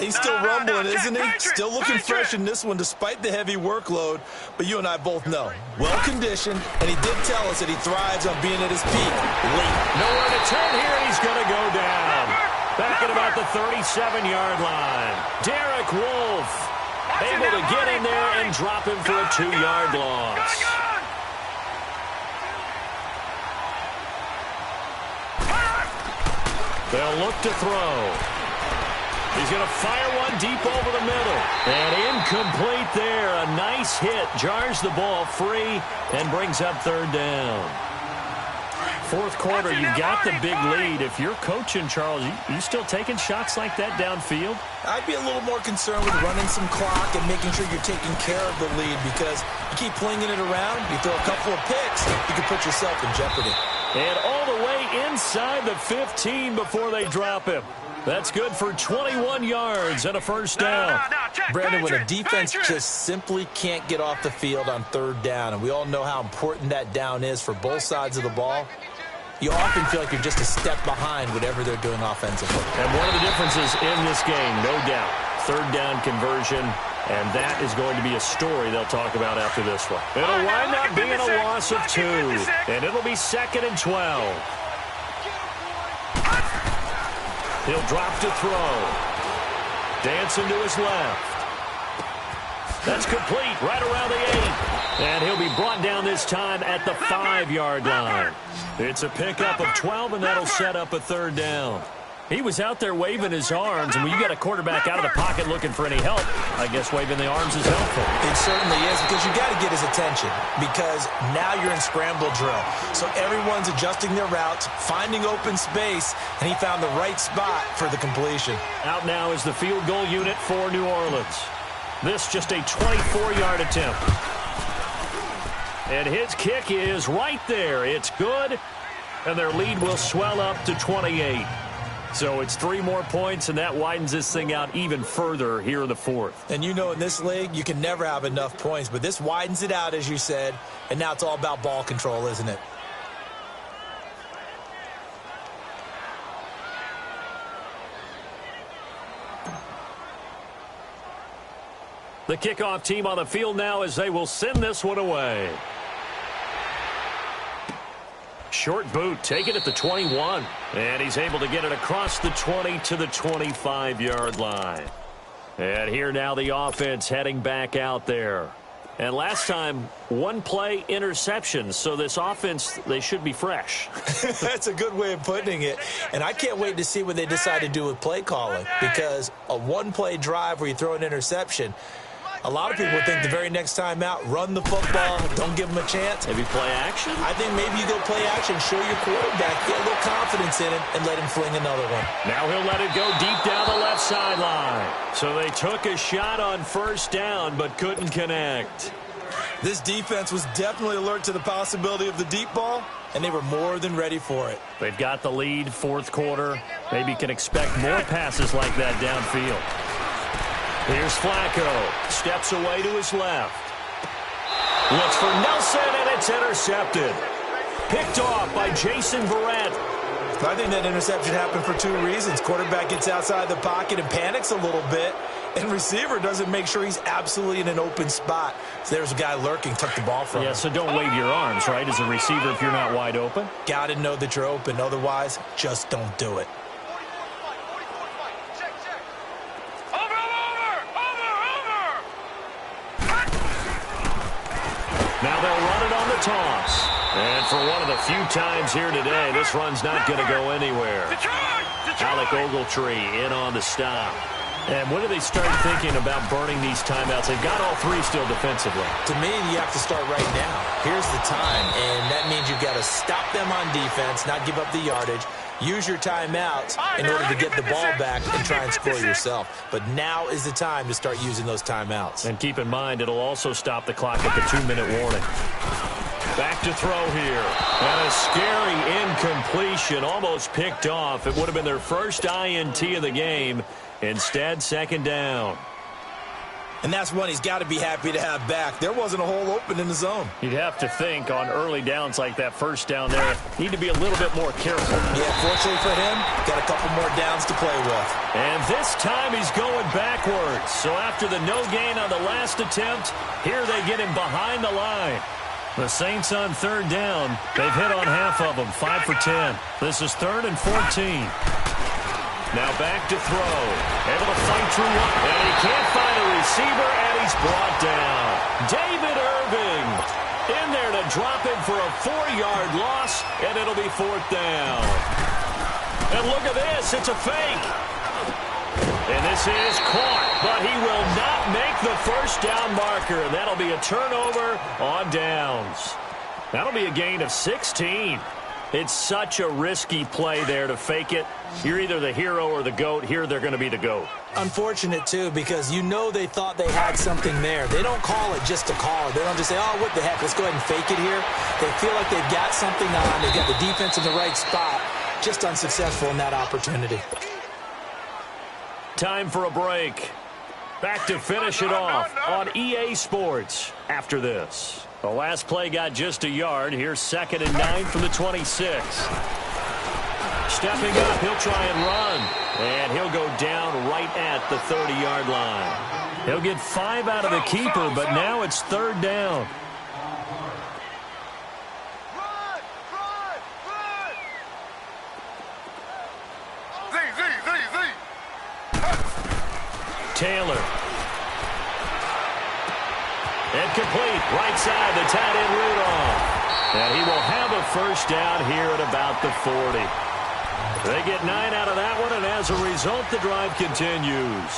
He's still rumbling, isn't he? Still looking fresh in this one despite the heavy workload. But you and I both know, well-conditioned, and he did tell us that he thrives on being at his peak late. Nowhere to turn here, and he's going to go down. Back at about the 37-yard line. Derek Wolfe able to get in there and drop him for a 2-yard loss. They'll look to throw. He's going to fire one deep over the middle. And incomplete there. A nice hit. Jars the ball free and brings up 3rd down. 4th quarter, you've got the big lead. If you're coaching, Charles, you still taking shots like that downfield? I'd be a little more concerned with running some clock and making sure you're taking care of the lead, because you keep flinging it around, you throw a couple of picks, you can put yourself in jeopardy. And all the way inside the 15 before they drop him. That's good for 21 yards and a 1st down. Brandon, when a defense just simply can't get off the field on 3rd down, and we all know how important that down is for both sides of the ball, you often feel like you're just a step behind whatever they're doing offensively. And one of the differences in this game, no doubt, 3rd down conversion, and that is going to be a story they'll talk about after this one. It'll wind up being a loss of 2, and it'll be 2nd and 12. He'll drop to throw. Dancing to his left. That's complete right around the 8. And he'll be brought down this time at the 5-yard line. It's a pickup of 12, and that'll set up a 3rd down. He was out there waving his arms, and when you got a quarterback out of the pocket looking for any help, I guess waving the arms is helpful. It certainly is, because you got to get his attention, because now you're in scramble drill. So everyone's adjusting their routes, finding open space, and he found the right spot for the completion. Out now is the field goal unit for New Orleans. This just a 24-yard attempt. And his kick is right there. It's good, and their lead will swell up to 28. So it's 3 more points, and that widens this thing out even further here in the fourth. And you know, in this league, you can never have enough points, but this widens it out, as you said, and now it's all about ball control, isn't it? The kickoff team on the field now as they will send this one away. Short boot, taken at the 21. And he's able to get it across the 20 to the 25-yard line. And here now the offense heading back out there. And last time, 1 play interception. So this offense, they should be fresh. That's a good way of putting it. And I can't wait to see what they decide to do with play calling. Because a 1-play drive where you throw an interception, a lot of people think the very next time out, run the football, don't give them a chance. Maybe play action? I think maybe you go play action, show your quarterback, get a little confidence in him, and let him fling another one. Now he'll let it go deep down the left sideline. So they took a shot on first down, but couldn't connect. This defense was definitely alert to the possibility of the deep ball, and they were more than ready for it. They've got the lead, fourth quarter. Maybe can expect more passes like that downfield. Here's Flacco. Steps away to his left. Looks for Nelson, and it's intercepted. Picked off by Jason Verrett. I think that interception happened for 2 reasons. Quarterback gets outside the pocket and panics a little bit, and receiver doesn't make sure he's absolutely in an open spot. So there's a guy lurking, took the ball from him. Yeah, so don't wave your arms, right, as a receiver if you're not wide open? Got to know that you're open. Otherwise, just don't do it. Now they'll run it on the toss. And for one of the few times here today, this run's not going to go anywhere. Alec Ogletree in on the stop. And when do they start thinking about burning these timeouts? They've got all 3 still defensively. To me, you have to start right now. Here's the time, and that means you've got to stop them on defense, not give up the yardage. Use your timeouts in order to get the ball back and try and score yourself. But now is the time to start using those timeouts. And keep in mind, it'll also stop the clock at the 2-minute warning. Back to throw here. And a scary incompletion, almost picked off. It would have been their first INT of the game. Instead, second down. And that's one he's got to be happy to have back. There wasn't a hole open in the zone. You'd have to think on early downs like that first down there, need to be a little bit more careful. Yeah, fortunately for him, got a couple more downs to play with. And this time he's going backwards. So after the no gain on the last attempt, here they get him behind the line. The Saints on third down. They've hit on half of them, 5 for 10. This is 3rd and 14. Now back to throw. Able to fight through one. And he can't find a receiver, and he's brought down. David Irving in there to drop him for a 4-yard loss, and it'll be 4th down. And look at this. It's a fake. And this is caught, but he will not make the first down marker. And that'll be a turnover on downs. That'll be a gain of 16. It's such a risky play there to fake it. You're either the hero or the GOAT. Here they're going to be the GOAT. Unfortunate, too, because you know they thought they had something there. They don't call it just to call it. They don't just say, oh, what the heck, let's go ahead and fake it here. They feel like they've got something on. They've got the defense in the right spot. Just unsuccessful in that opportunity. Time for a break. Back to finish it off on EA Sports after this. The last play got just a yard. Here's 2nd and 9 from the 26. Stepping up, he'll try and run. And he'll go down right at the 30-yard line. He'll get 5 out of the keeper, but now it's 3rd down. Taylor. Incomplete. Right side, the tight end Rudolph. And he will have a first down here at about the 40. They get 9 out of that one, and as a result, the drive continues.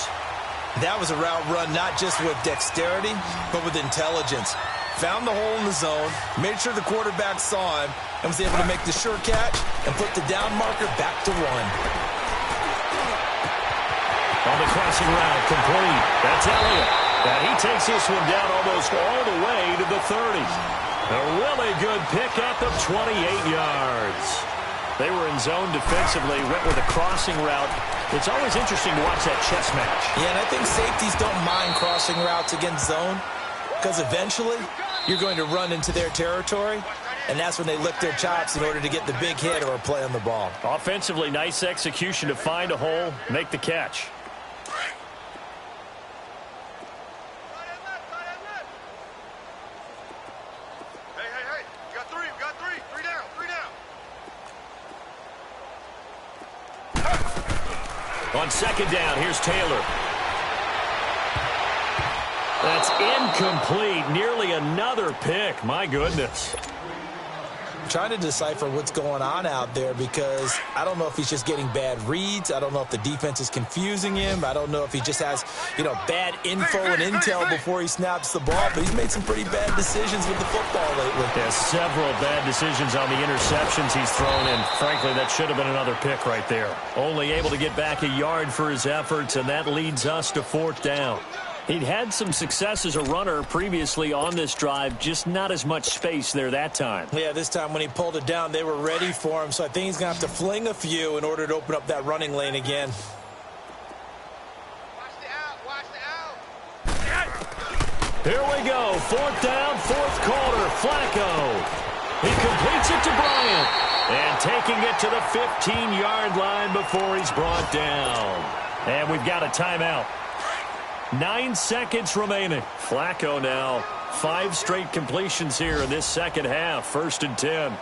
That was a route run not just with dexterity, but with intelligence. Found the hole in the zone, made sure the quarterback saw him, and was able to make the sure catch and put the down marker back to 1. On the crossing route, complete. That's Elliott. And he takes this one down almost all the way to the 30. A really good pickup of 28 yards. They were in zone defensively, went with a crossing route. It's always interesting to watch that chess match. Yeah, and I think safeties don't mind crossing routes against zone because eventually you're going to run into their territory, and that's when they lick their chops in order to get the big hit or a play on the ball. Offensively, nice execution to find a hole, make the catch. On second down, here's Taylor. That's incomplete. Nearly another pick. My goodness. Trying to decipher what's going on out there because I don't know if he's just getting bad reads. I don't know if the defense is confusing him. I don't know if he just has, bad info and intel before he snaps the ball. But he's made some pretty bad decisions with the football lately. Yeah, several bad decisions on the interceptions he's thrown in. Frankly, that should have been another pick right there. Only able to get back a yard for his efforts, and that leads us to 4th down. He'd had some success as a runner previously on this drive, just not as much space there that time. Yeah, this time when he pulled it down, they were ready for him, so I think he's going to have to fling a few in order to open up that running lane again. Here we go, 4th down, 4th quarter, Flacco. He completes it to Bryant, and taking it to the 15-yard line before he's brought down. And we've got a timeout. 9 seconds remaining. Flacco now, 5 straight completions here in this second half. 1st and 10.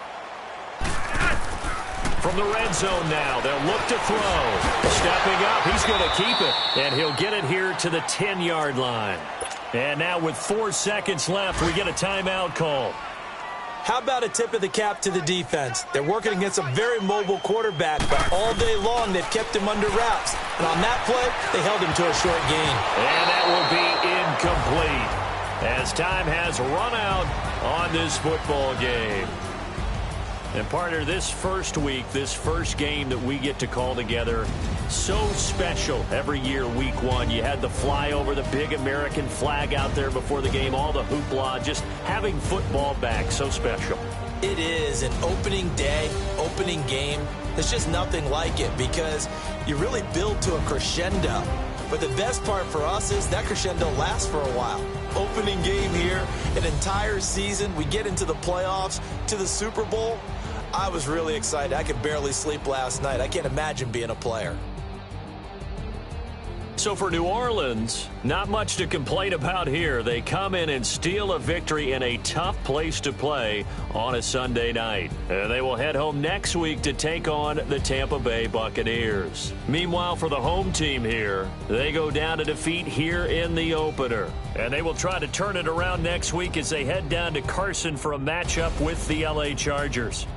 From the red zone now, they'll look to throw. Stepping up, he's going to keep it. And he'll get it here to the 10-yard line. And now with 4 seconds left, we get a timeout call. How about a tip of the cap to the defense? They're working against a very mobile quarterback, but all day long they've kept him under wraps. And on that play, they held him to a short gain. And that will be incomplete as time has run out on this football game. And partner, this first week, this first game that we get to call together, so special every year, week 1. You had the flyover, the big American flag out there before the game, all the hoopla, just having football back, so special. It is an opening day, opening game. There's just nothing like it because you really build to a crescendo. But the best part for us is that crescendo lasts for a while. Opening game here, an entire season. We get into the playoffs, to the Super Bowl. I was really excited. I could barely sleep last night. I can't imagine being a player. So for New Orleans, not much to complain about here. They come in and steal a victory in a tough place to play on a Sunday night. They will head home next week to take on the Tampa Bay Buccaneers. Meanwhile, for the home team here, they go down to defeat here in the opener. And they will try to turn it around next week as they head down to Carson for a matchup with the LA Chargers.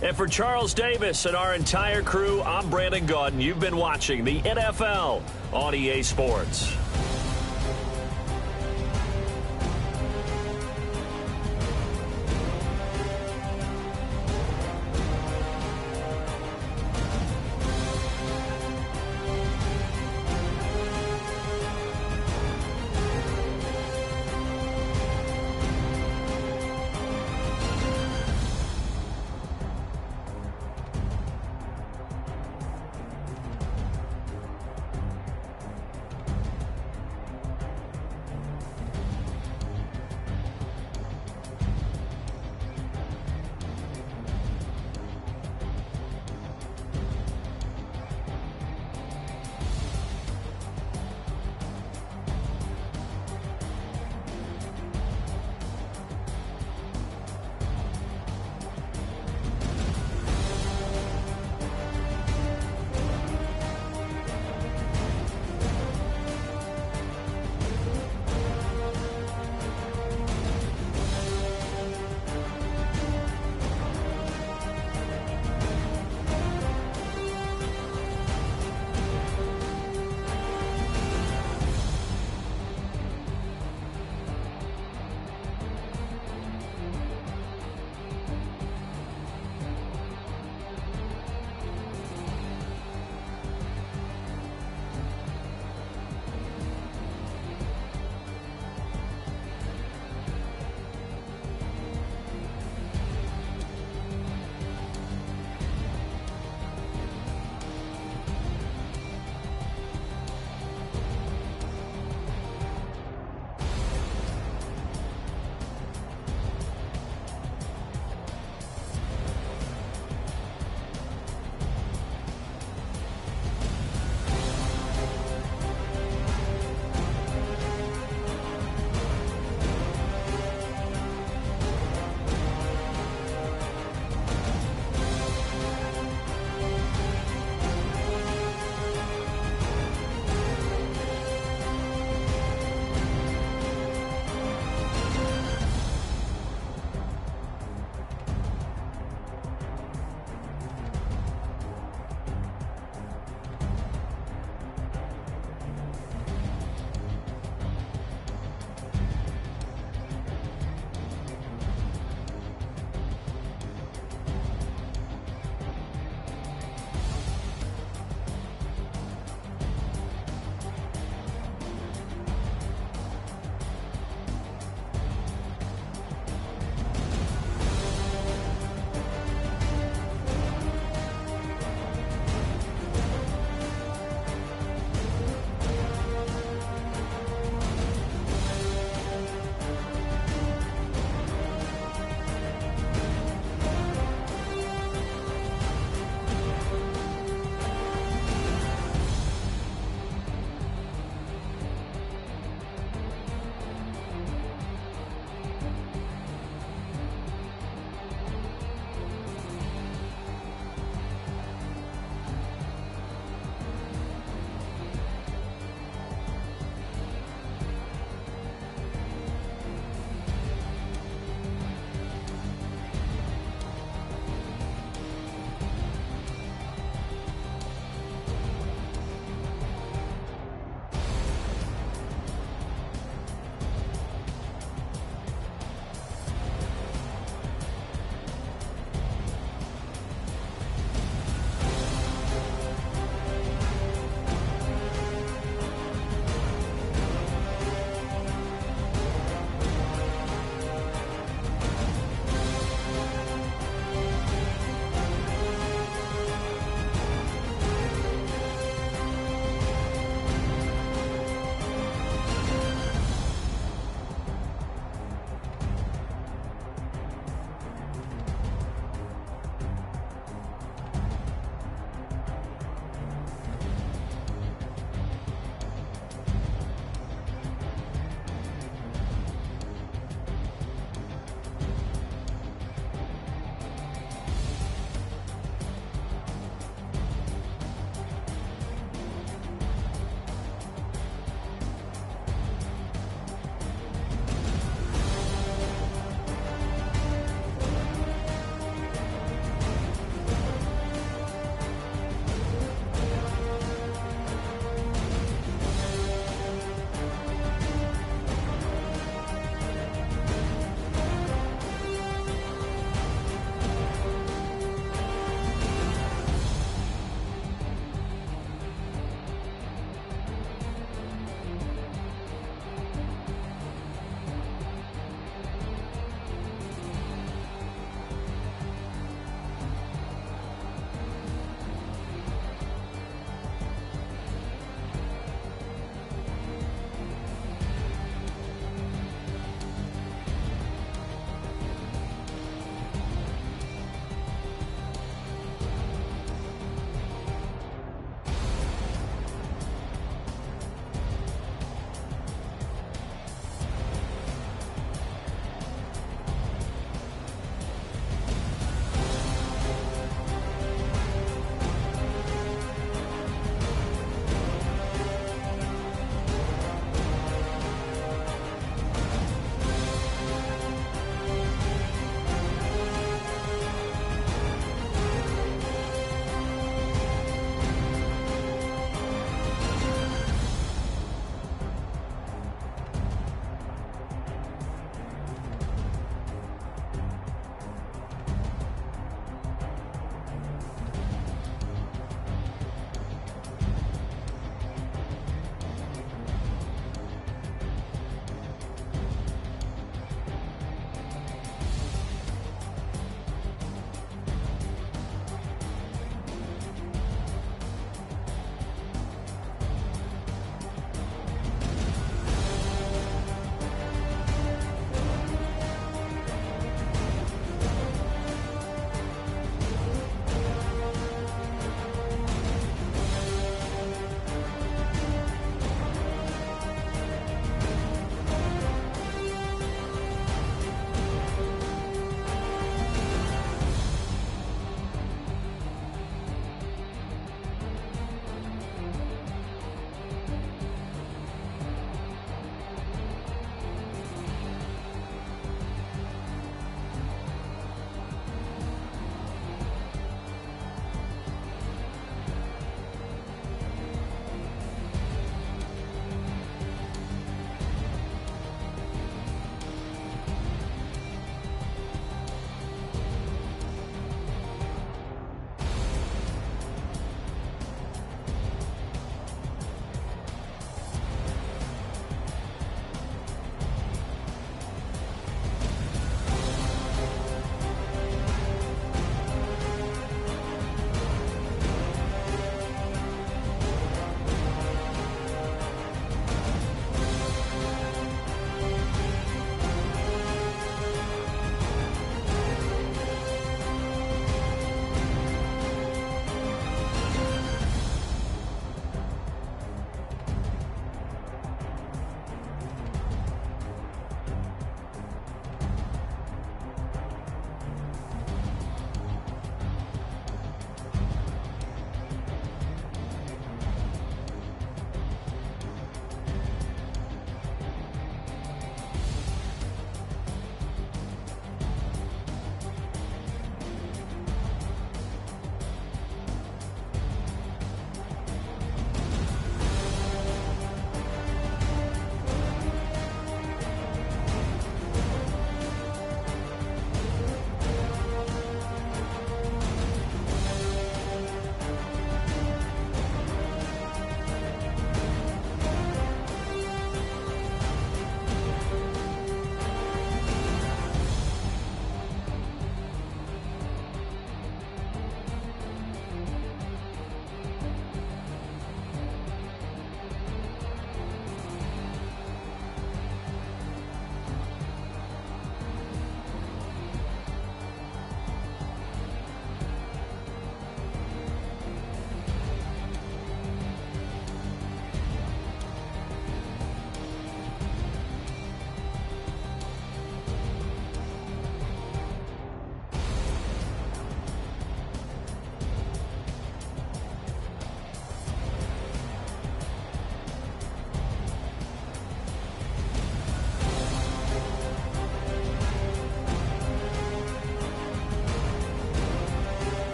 And for Charles Davis and our entire crew, I'm Brandon Gaudin. You've been watching the NFL on EA Sports.